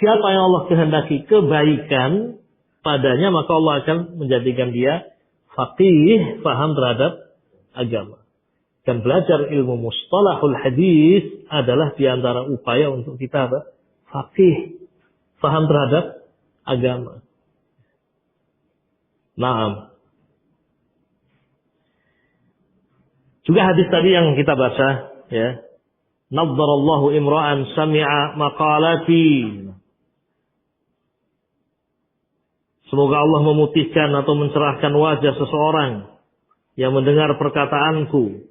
Siapa yang Allah kehendaki kebaikan padanya, maka Allah akan menjadikan dia faqih, paham terhadap agama. Dan belajar ilmu mustalahul hadis adalah diantara upaya untuk kita faqih, paham terhadap agama. Naam. Juga hadis tadi yang kita baca, ya. Naddarallahu imra'an sami'a maqalati. Semoga Allah memutihkan atau mencerahkan wajah seseorang yang mendengar perkataanku.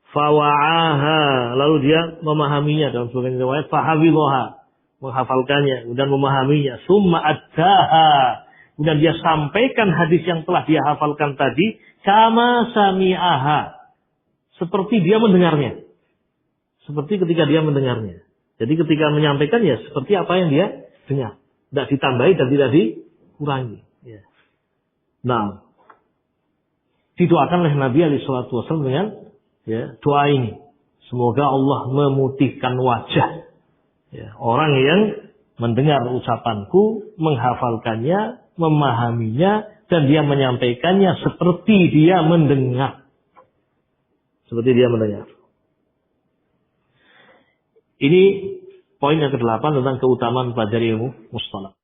Fawa'aha, lalu dia memahaminya, dalam sebagian riwayat fahafidhaha, menghafalkannya dan memahaminya. Summa addaha, kemudian dia sampaikan hadis yang telah dia hafalkan tadi kama sami'aha, seperti dia mendengarnya, seperti ketika dia mendengarnya. Jadi ketika menyampaikan ya seperti apa yang dia dengar, tidak ditambahi dan tidak dikurangi. Ya. Nah, didoakan oleh Nabi alaihi salatu wasallam dengan doa ini. Semoga Allah memutihkan wajah orang yang mendengar ucapanku, menghafalkannya, memahaminya, dan dia menyampaikannya seperti dia mendengar. Seperti dia mendengar. Ini poin yang ke-8 tentang keutamaan belajar ilmu mustalah.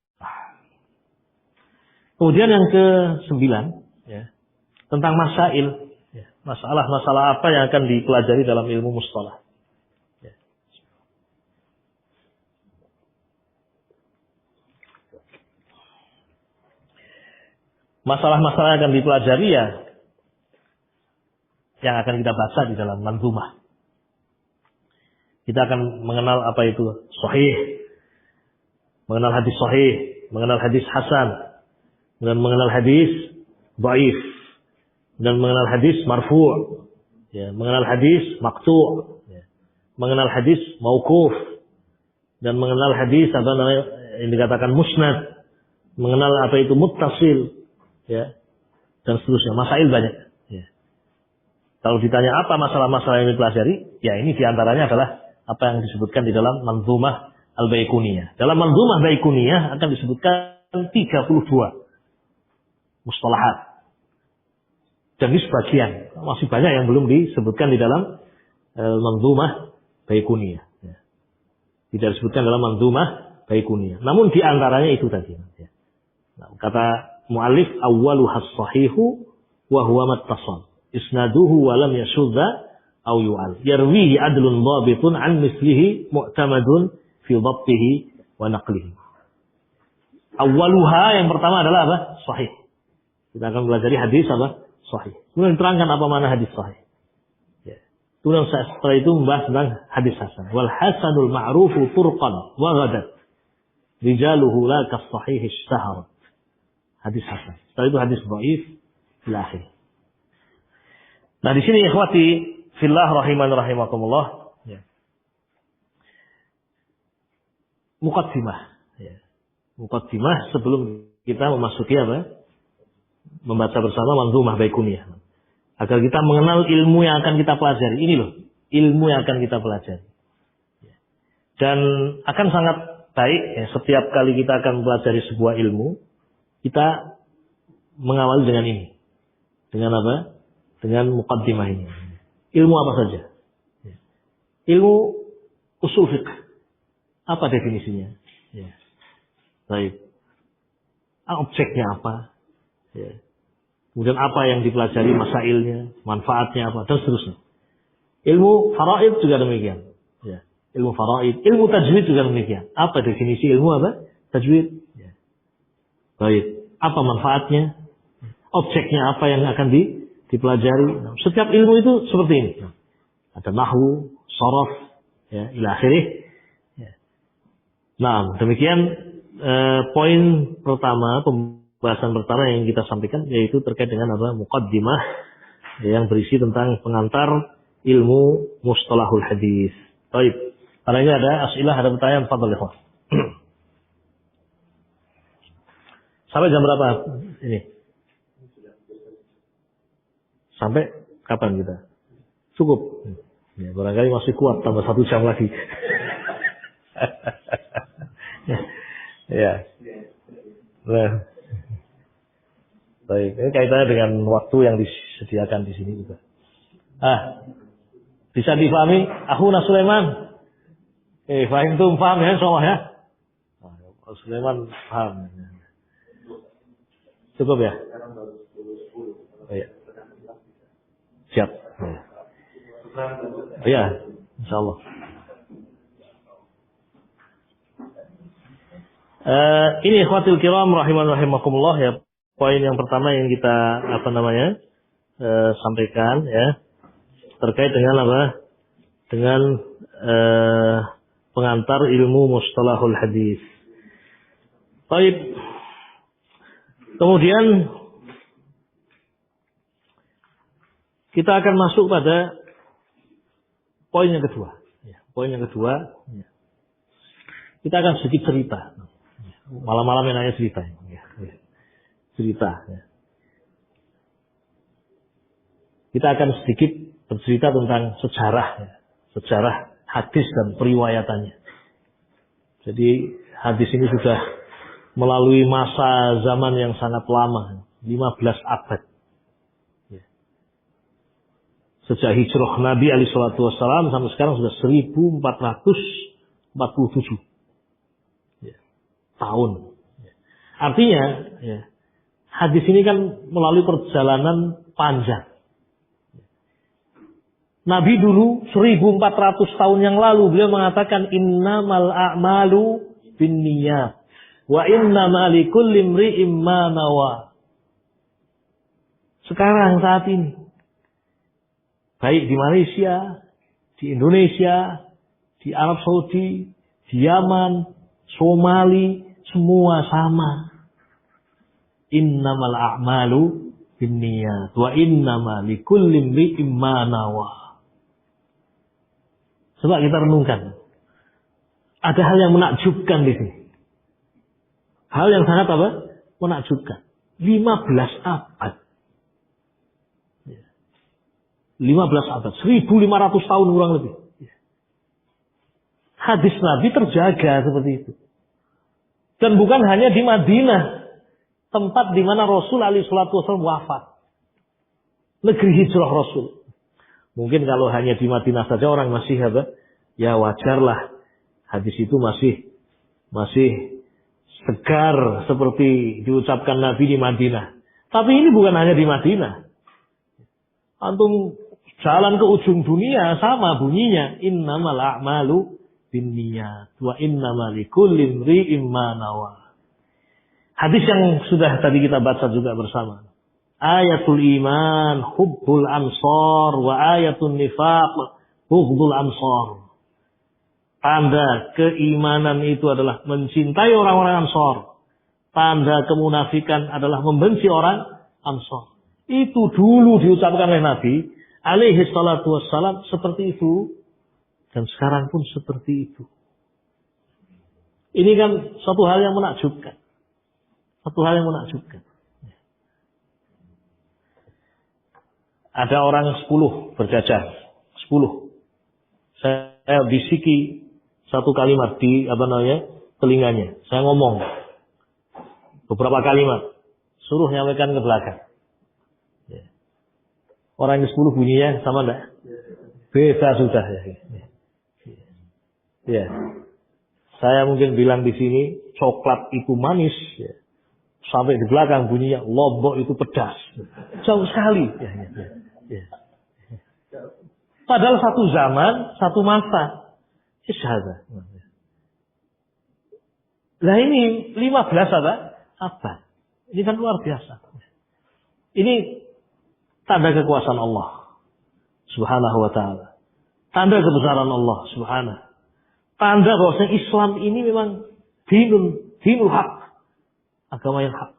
Kemudian yang ke-9, tentang masail. Masalah-masalah apa yang akan dipelajari dalam ilmu mustalah. Masalah-masalah yang akan dipelajari yang akan kita baca di dalam manzumah. Kita akan mengenal apa itu sahih, mengenal hadis sahih, mengenal hadis hasan, dan mengenal hadis dhaif, dan mengenal hadis marfu', mengenal hadis maqtu', mengenal hadis mauquf, dan mengenal hadis yang dikatakan musnad, mengenal apa itu muttasil, dan seterusnya. Masail banyak. Kalau ditanya apa masalah-masalah yang dipelajari, ini diantaranya adalah apa yang disebutkan di dalam Manzumah Al-Baiquniyah. Dalam Manzumah Baiquniyah akan disebutkan 32 mustalahat. Dan ini sebagian, masih banyak yang belum disebutkan di dalam Manzumah Baiquniyah. Tidak disebutkan dalam Manzumah Baiquniyah. Namun di antaranya itu tadi. Nah, kata mu'allif, awwaluhas sahihu wa huwa mattasal. Isnaduhu wa lam yashudda aw yu'al. Yarwihi adlun dhabitun an mislihi mu'tamadun fi dhabtihi wa naqlihi. Awwaluha, yang pertama adalah apa? Sahih. Kita akan belajar hadis apa? Sahih. Kemudian terangkan apa makna hadis sahih. Kemudian setelah itu membahas tentang hadis hasan. Wal hasanul ma'rufu turqan wa ghadat. Rijaluhu la kas sahih ishtahar. Hadis hasan. Setelah itu hadis dhaif ila akhir. Nah, di sini ikhwati fillah rahiman rahimakumullah. Muqaddimah. Muqaddimah sebelum kita memasuki membaca bersama Manzumah Baiquniyah. Agar kita mengenal ilmu yang akan kita pelajari. Ini loh, ilmu yang akan kita pelajari. Dan akan sangat baik setiap kali kita akan pelajari sebuah ilmu, kita mengawali dengan ini. Dengan apa? Dengan muqaddimah ini. Ilmu apa saja? Ilmu usul fiqh. Apa definisinya? Baik. Objeknya apa? Kemudian apa yang dipelajari, masailnya, manfaatnya apa, dan seterusnya. Ilmu faraid juga demikian. Ilmu faraid. Ilmu tajwid juga demikian. Apa definisi ilmu apa? Tajwid. Baik. Apa manfaatnya? Objeknya apa yang akan dipelajari? Setiap ilmu itu seperti ini. Ada nahwu, sharaf, ila akhirih. Nah, demikian poin pertama, pembahasan pertama yang kita sampaikan, yaitu terkait dengan muqaddimah yang berisi tentang pengantar ilmu mustalahul hadis. Baik. Karena ini ada as'ilah, ada pertanyaan, fadhal ikhwan. Sampai jam berapa ini? Sampai kapan kita? Cukup. Barangkali masih kuat tambah 1 jam lagi. Nah. Baik, ini kaitannya dengan waktu yang disediakan di sini juga. Bisa difahami? Akhuna Sulaiman. Fahimtum, paham ya semua ya? Sulaiman paham. Cukup ya? Oh, ya. Siap. Oh, ya, insyaallah. Ini ikhwatul kiram rahimakumullah ya. Poin yang pertama yang kita sampaikan ya, terkait dengan apa? Dengan pengantar ilmu mustalahul hadis. Baik. Kemudian kita akan masuk pada poin yang kedua. Ya, poin yang kedua, ya. Kita akan sedikit cerita. Malam-malam yang nanya cerita. Ya, ya. Cerita. Ya. Kita akan sedikit bercerita tentang sejarah, ya. Sejarah hadis dan periwayatannya. Jadi hadis ini sudah melalui masa zaman yang sangat lama, 15 abad. Sejak hijrah Nabi alaihi salatu wassalam sampai sekarang sudah 1447 tahun. Artinya, hadis ini kan melalui perjalanan panjang. Nabi dulu 1400 tahun yang lalu beliau mengatakan innamal a'malu binniyat wa innama likulli imri'in ma nawa. Sekarang saat ini baik di Malaysia, di Indonesia, di Arab Saudi, di Yaman, Somali, semua sama. Innamal a'malu binniyat wa innama likulli imri'in ma nawa. Coba kita renungkan. Ada hal yang menakjubkan di sini. Hal yang sangat apa? Menakjubkan. 15 abad. 15 abad. 1500 tahun kurang lebih. Hadis Nabi terjaga seperti itu. Dan bukan hanya di Madinah. Tempat di mana Rasul alaihi salatu wasallam wafat. Negeri hijrah Rasul. Mungkin kalau hanya di Madinah saja orang masih apa? Ya wajarlah. Hadis itu masih segar seperti diucapkan Nabi di Madinah. Tapi ini bukan hanya di Madinah. Antum jalan ke ujung dunia sama bunyinya. Innamal a'malu binniyat wa innamal likulli imri'in ma nawa. Hadis yang sudah tadi kita baca juga bersama. Ayatul iman hubbul ansar wa ayatul nifaq bughdul ansar. Tanda keimanan itu adalah mencintai orang-orang Ansar. Tanda kemunafikan adalah membenci orang Ansar. Itu dulu diucapkan oleh Nabi alaihi salatu wassalam seperti itu. Dan sekarang pun seperti itu. Ini kan suatu hal yang menakjubkan. Satu hal yang menakjubkan. Ada orang 10 berjajar. 10. Saya bisiki satu kalimat di telinganya. Saya ngomong beberapa kalimat. Suruh nyampaikan ke belakang. Orang yang 10 bunyinya sama enggak? Beda sudah. Ya. Saya mungkin bilang di sini coklat itu manis. Ya. Sampai di belakang bunyinya lombok itu pedas. Jauh sekali. Ya. Padahal satu zaman, satu masa. Isyahadah. Nah ini 15 abad. Ini kan luar biasa. Ini tanda kekuasaan Allah Subhanahu wa ta'ala. Tanda kebesaran Allah Subhanahu. Tanda bahwa Islam ini memang dinul haq. Agama yang hak.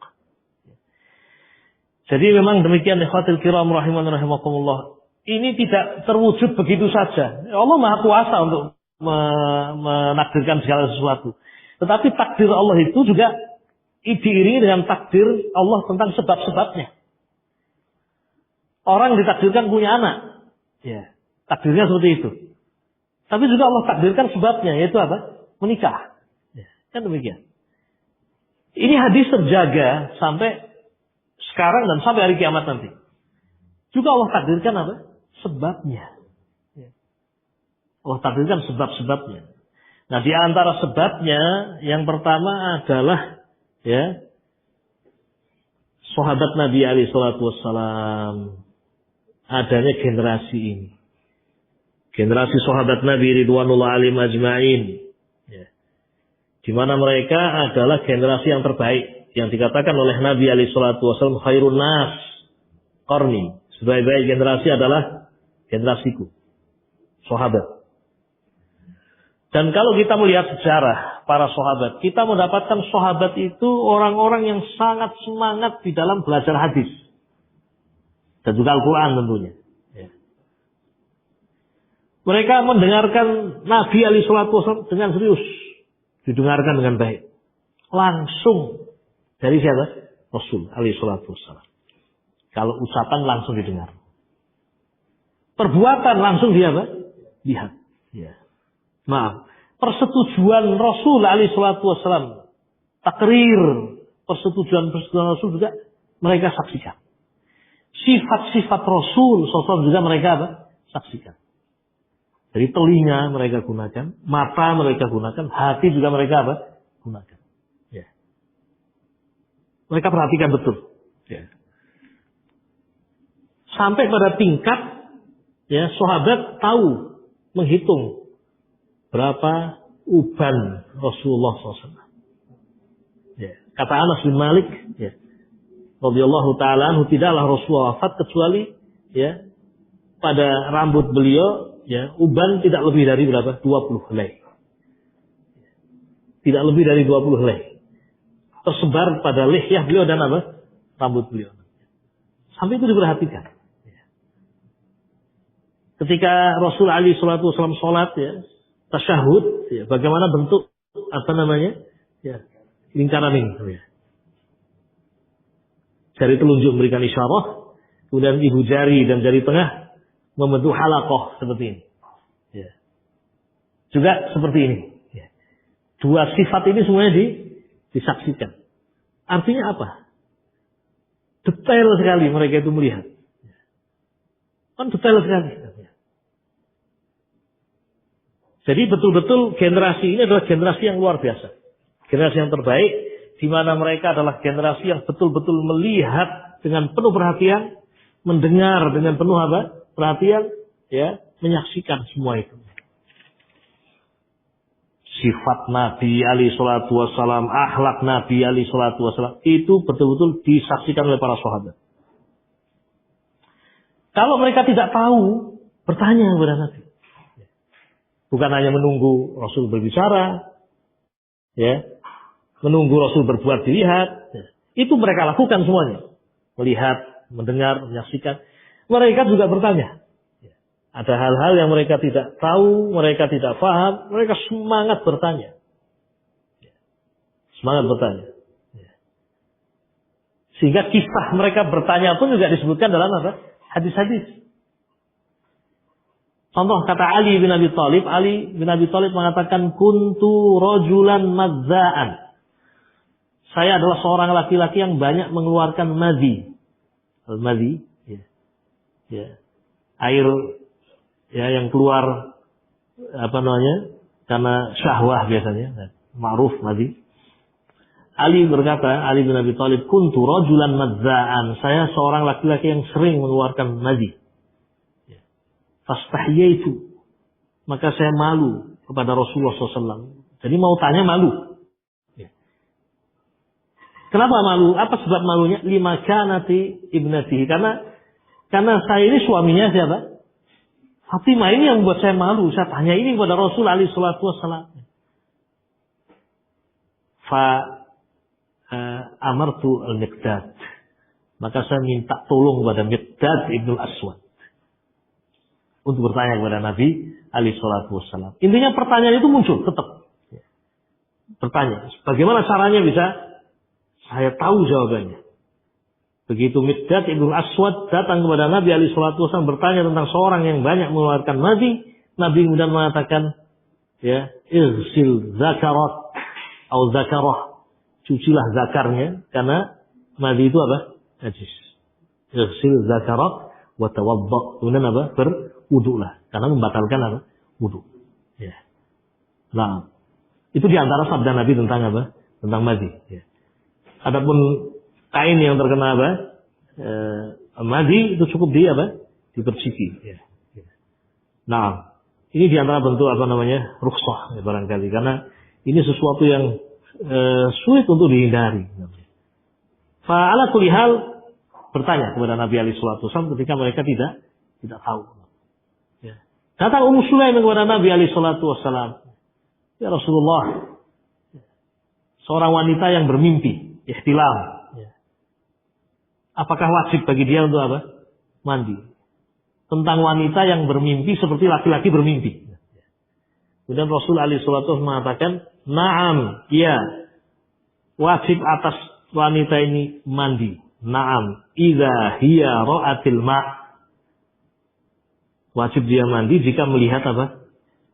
Jadi memang demikian ikhwatul kiram rahimakumullah. Ini tidak terwujud begitu saja. Allah Maha Kuasa untuk menakdirkan segala sesuatu. Tetapi takdir Allah itu juga diiringi dengan takdir Allah tentang sebab-sebabnya. Orang ditakdirkan punya anak. Ya, takdirnya seperti itu. Tapi juga Allah takdirkan sebabnya, yaitu apa? Menikah. Ya, kan demikian. Ini hadis terjaga sampai sekarang dan sampai hari kiamat nanti. Juga Allah takdirkan apa? Sebabnya. Allah takdirkan sebab-sebabnya. Nah, di antara sebabnya yang pertama adalah ya sahabat Nabi alaihi salatu wassalam, adanya generasi ini. Generasi sahabat Nabi ridwanullah alaihim ajma'in. Ya. Di mana mereka adalah generasi yang terbaik. Yang dikatakan oleh Nabi alaihi salatu wassalam, khairun nas qarni. Sebaik-baik generasi adalah generasiku. Sahabat. Dan kalau kita melihat sejarah para sahabat, kita mendapatkan sahabat itu orang-orang yang sangat semangat di dalam belajar hadis. Dan juga Al-Quran tentunya. Ya. Mereka mendengarkan Nabi alaihi salatu wasallam dengan serius. Didengarkan dengan baik. Langsung dari siapa? Rasul alaihi salatu wasallam. Kalau ucapan langsung didengar. Perbuatan langsung dia apa? Lihat. Ya. Maaf. Persetujuan Rasul alaihi salatu wasallam, takrir, persetujuan Rasul juga mereka saksikan. Sifat-sifat Rasul SAW juga mereka apa? Saksikan. Jadi telinga mereka gunakan, mata mereka gunakan, hati juga mereka apa? Gunakan. Ya. Mereka perhatikan betul. Ya. Sampai pada tingkat ya sahabat tahu menghitung berapa uban Rasulullah SAW. Ya. Kata Anas bin Malik, ya, radhiyallahu ta'ala anhu, tidaklah Rasulullah wafat kecuali ya pada rambut beliau ya uban tidak lebih dari berapa? 20 helai. Tidak lebih dari 20 helai. Tersebar pada lihyah beliau dan apa? Rambut beliau. Sampai itu diperhatikan. Ya. Ketika Rasul alaihi salatu wasallam salat ya, tasyahud, ya, bagaimana bentuk apa namanya? Ya, lingkaran ini. Ya. Jari telunjuk memberikan isyarah, kemudian ibu jari dan jari tengah membentuk halaqah seperti ini. Ya. Juga seperti ini. Ya. Dua sifat ini semuanya disaksikan. Artinya apa? Detail sekali mereka itu melihat. Ya. Kan detail sekali. Ya. Jadi betul-betul generasi ini adalah generasi yang luar biasa. Generasi yang terbaik, di mana mereka adalah generasi yang betul-betul melihat dengan penuh perhatian, mendengar dengan penuh apa? Perhatian, ya, menyaksikan semua itu. Sifat Nabi alaihi salatu wassalam, akhlak Nabi alaihi salatu wassalam, itu betul-betul disaksikan oleh para sahabat. Kalau mereka tidak tahu, bertanya kepada Nabi. Bukan hanya menunggu Rasul berbicara, ya, menunggu Rasul berbuat dilihat, ya. Itu mereka lakukan semuanya. Melihat, mendengar, menyaksikan. Mereka juga bertanya. Ya. Ada hal-hal yang mereka tidak tahu, mereka tidak paham, mereka semangat bertanya. Ya. Semangat bertanya. Ya. Sehingga kisah mereka bertanya pun juga disebutkan dalam apa? Hadis-hadis. Contoh kata Ali bin Abi Thalib mengatakan, kuntu rajulan madza'an. Saya adalah seorang laki-laki yang banyak mengeluarkan madhi. Al-madhi, ya. Ya. Air ya yang keluar apa namanya? Karena syahwah biasanya, ma'ruf madhi. Ali bin Abi Thalib, kuntu rajulan madza'an. Saya seorang laki-laki yang sering mengeluarkan madhi. Fastahyaitu, maka saya malu kepada Rasulullah SAW. Jadi mau tanya malu. Ya. Kenapa malu? Apa sebab malunya? Lima kanati ibnatihi. Karena saya ini suaminya siapa? Fatimah. Ini yang membuat saya malu. Saya tanya ini kepada Rasul alaihi salatu wassalam. Amartu al-Miqdad. Maka saya minta tolong kepada Miqdad ibn Aswad untuk bertanya kepada Nabi alaihi salatu wassalam. Intinya pertanyaan itu muncul tetap. Bertanya, bagaimana caranya bisa saya tahu jawabannya. Begitu Miqdad ibn Aswad datang kepada Nabi alaihi salatu wassalam bertanya tentang seorang yang banyak mengeluarkan madhi, Nabi kemudian mengatakan, ya, irsil zakarat atau zakarah, cucilah zakarnya karena madhi itu apa? Najis. Irsil zakarat wa tawadda. Kemudian apa? Berwudulah karena membatalkan apa? Wudu. Ya. Nah, itu di antara sabda Nabi tentang apa? Tentang madhi. Ya. Adapun kain yang terkena apa? Madhi itu cukup di apa? Dipersiki. Ya. Nah, ini di antara bentuk apa namanya? Rukhsah ya, barangkali, karena ini sesuatu yang sulit untuk dihindari. Fa'ala kulli hal bertanya kepada Nabi alaihi salatu wasallam ketika mereka tidak tahu. Ya. Datang Ummu Sulaim kepada Nabi alaihi salatu wasallam. Ya Rasulullah, seorang wanita yang bermimpi, ihtilam. Ya. Apakah wajib bagi dia untuk apa? Mandi. Tentang wanita yang bermimpi seperti laki-laki bermimpi. Kemudian Rasul alaihi salatu wasallam mengatakan, "Na'am, iya. Wajib atas wanita ini mandi. Na'am, idza hiya ra'atil ma'." Wajib dia mandi jika melihat apa?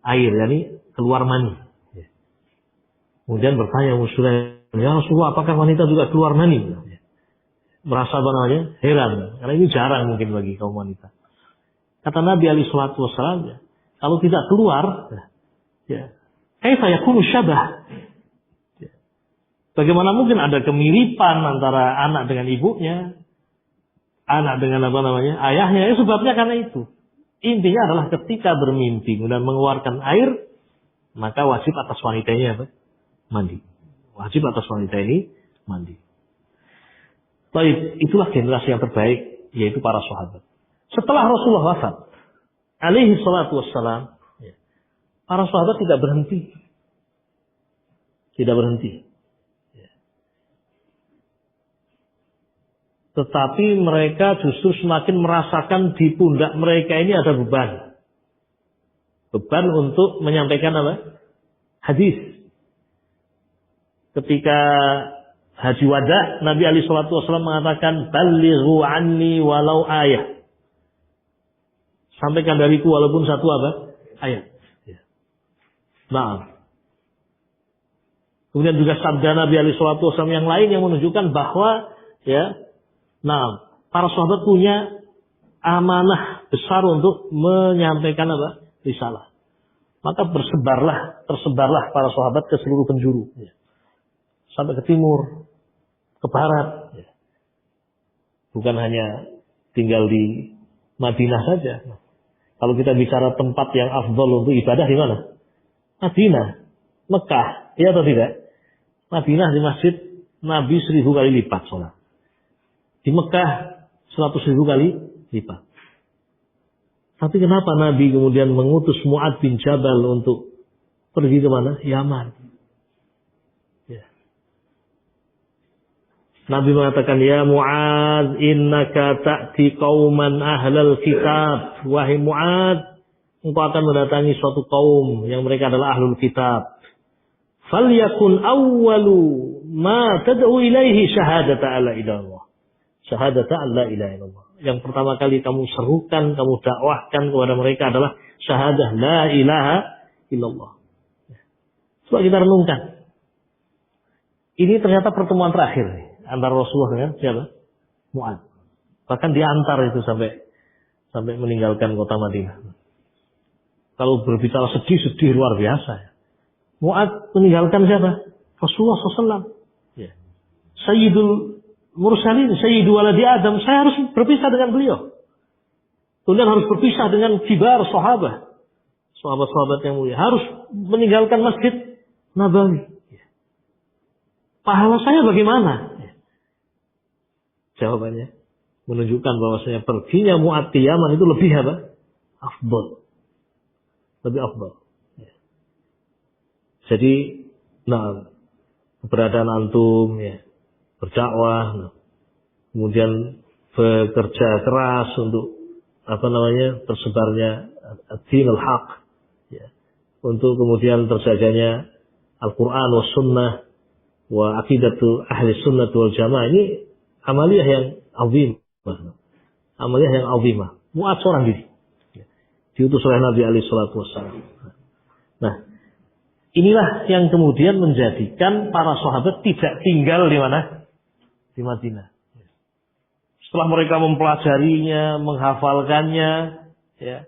Air, yakni keluar mani. Kemudian bertanya Muslim, "Ya Rasulullah, apakah wanita juga keluar mani?" Merasa apa namanya? Heran, karena ini jarang mungkin bagi kaum wanita. Kata Nabi alaihi salatu wasallam, ya, kalau tidak keluar, ya, kaifa yakunu syabah? Ya. Bagaimana mungkin ada kemiripan antara anak dengan ibunya, anak dengan apa namanya? Ayahnya? Ya, sebabnya karena itu. Intinya adalah ketika bermimpi dan mengeluarkan air, maka wajib atas wanita ini apa? Mandi. Wajib atas wanita ini mandi. Baik, itulah generasi yang terbaik, yaitu para sahabat. Setelah Rasulullah wafat, alaihi salatu wassalam, para sahabat tidak berhenti. Tidak berhenti. Tetapi mereka justru semakin merasakan di pundak mereka ini ada beban. Beban untuk menyampaikan apa? Hadis. Ketika haji wada, Nabi alaihi salatu wasallam mengatakan, "Ballighu anni walau ayah." Sampaikan dariku walaupun satu apa? Ayat. Nah. Kemudian juga sabda Nabi alaihi salatu wasallam yang lain yang menunjukkan bahwa ya, nah, para sahabat punya amanah besar untuk menyampaikan apa? Risalah. Maka tersebarlah para sahabat ke seluruh penjuru. Ya. Sampai ke timur, ke barat. Ya. Bukan hanya tinggal di Madinah saja. Kalau kita bicara tempat yang afdal untuk ibadah di mana? Madinah, Mekah, ya atau tidak? Madinah di masjid Nabi 1000 kali lipat sholat. Di Mekah 100.000 kali lipat. Tapi kenapa Nabi kemudian mengutus Mu'ad bin Jabal untuk pergi ke mana? Yaman. Ya. Nabi mengatakan, "Ya Mu'ad, innaka ta'ti qauman ahlal kitab." Wahai Mu'ad, engkau akan mendatangi suatu kaum yang mereka adalah ahlul kitab. "Falyakun awwalu ma tad'u ilaihi syahadata alla ilaha illallah." Syahadata alla ilaha illallah. Yang pertama kali kamu serukan, kamu dakwahkan kepada mereka adalah syahadah la ilaha illallah. Coba kita renungkan. Ini ternyata pertemuan terakhir antara Rasulullah dengan siapa? Mu'ad. Bahkan diantar itu sampai meninggalkan kota Madinah. Kalau berbicara sedih luar biasa. Mu'ad meninggalkan siapa? Rasulullah SAW. Ya. Sayyidul Mursalin, Sayyidu waladi Adam. Saya harus berpisah dengan beliau. Kemudian harus berpisah dengan kibar sahabat. Sahabat-sahabat yang mulia. Harus meninggalkan Masjid Nabawi. Ya. Pahala saya bagaimana? Ya. Jawabannya menunjukkan bahwasanya perginya Mu'ad ke Yaman itu lebih apa? Afdal. Lebih afdal. Ya. Jadi, keberadaan antum, ya, berdakwah, kemudian bekerja keras untuk tersebarnya ad-dinul haq, ya, untuk kemudian terjaganya Al-Quran wa sunnah wa aqidatu ahli sunnah wal jamaah, ini amaliyah yang azimah. Amaliyah yang azimah. Mu'ad seorang diri. Diutus oleh Nabi alaihi salatu wassalam. Nah, inilah yang kemudian menjadikan para sahabat tidak tinggal di mana? Di Madinah. Setelah mereka mempelajarinya, menghafalkannya, ya,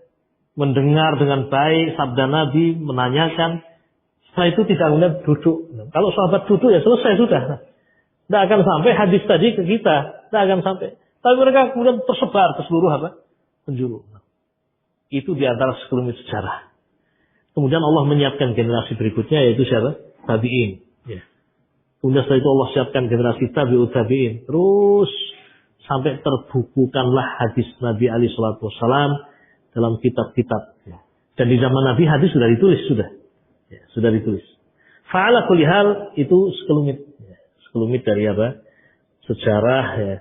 mendengar dengan baik sabda Nabi, menanyakan. Setelah itu tidak kemudian duduk. Kalau sahabat duduk ya selesai sudah. Tidak akan sampai hadis tadi ke kita. Tidak akan sampai. Tapi mereka kemudian tersebar ke seluruh penjuru. Itu di antara sekelumit sejarah. Kemudian Allah menyiapkan generasi berikutnya, yaitu siapa? Tabi'in. Ya. Kemudian setelah itu Allah siapkan generasi tabi'ut tabi'in. Terus sampai terbukukanlah hadis Nabi alaihi salatu wassalam dalam kitab-kitab. Ya. Dan di zaman Nabi hadis sudah ditulis, ya, sudah ditulis. Fa'ala kulli hal itu sekelumit. Ya. Sekelumit dari sejarah. Ya.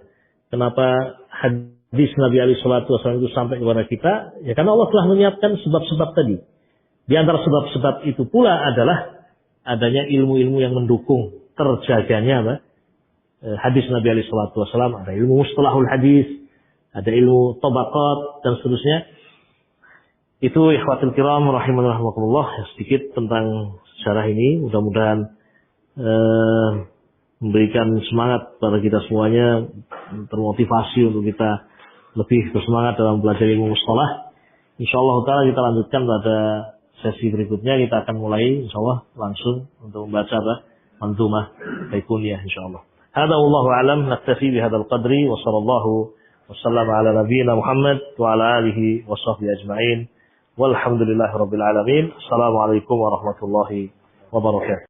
Kenapa hadis Nabi alaihi salatu wassalam itu sampai kepada kita? Ya karena Allah telah menyiapkan sebab-sebab tadi. Di antara sebab-sebab itu pula adalah adanya ilmu-ilmu yang mendukung terjaganya hadis Nabi alaihi salatu wassalam. Ada ilmu mustalahul hadis, ada ilmu tabaqat dan seterusnya. Itu ikhwatul kiram rahimanallah, sedikit tentang sejarah ini. Mudah-mudahan memberikan semangat pada kita semuanya, termotivasi untuk kita lebih bersemangat dalam belajar ilmu mustalah. Insyaallah taala kita lanjutkan pada sesi berikutnya. Kita akan mulai insyaallah langsung untuk membaca manzumah baikuniyah insyaallah. Hada wallahu alam, naktafi bihadzal qadri wa sallallahu wasallam ala nabiyyina Muhammad wa ala alihi wa sahbihi ajma'in. Walhamdulillahirabbil alamin. Assalamualaikum warahmatullahi wabarakatuh.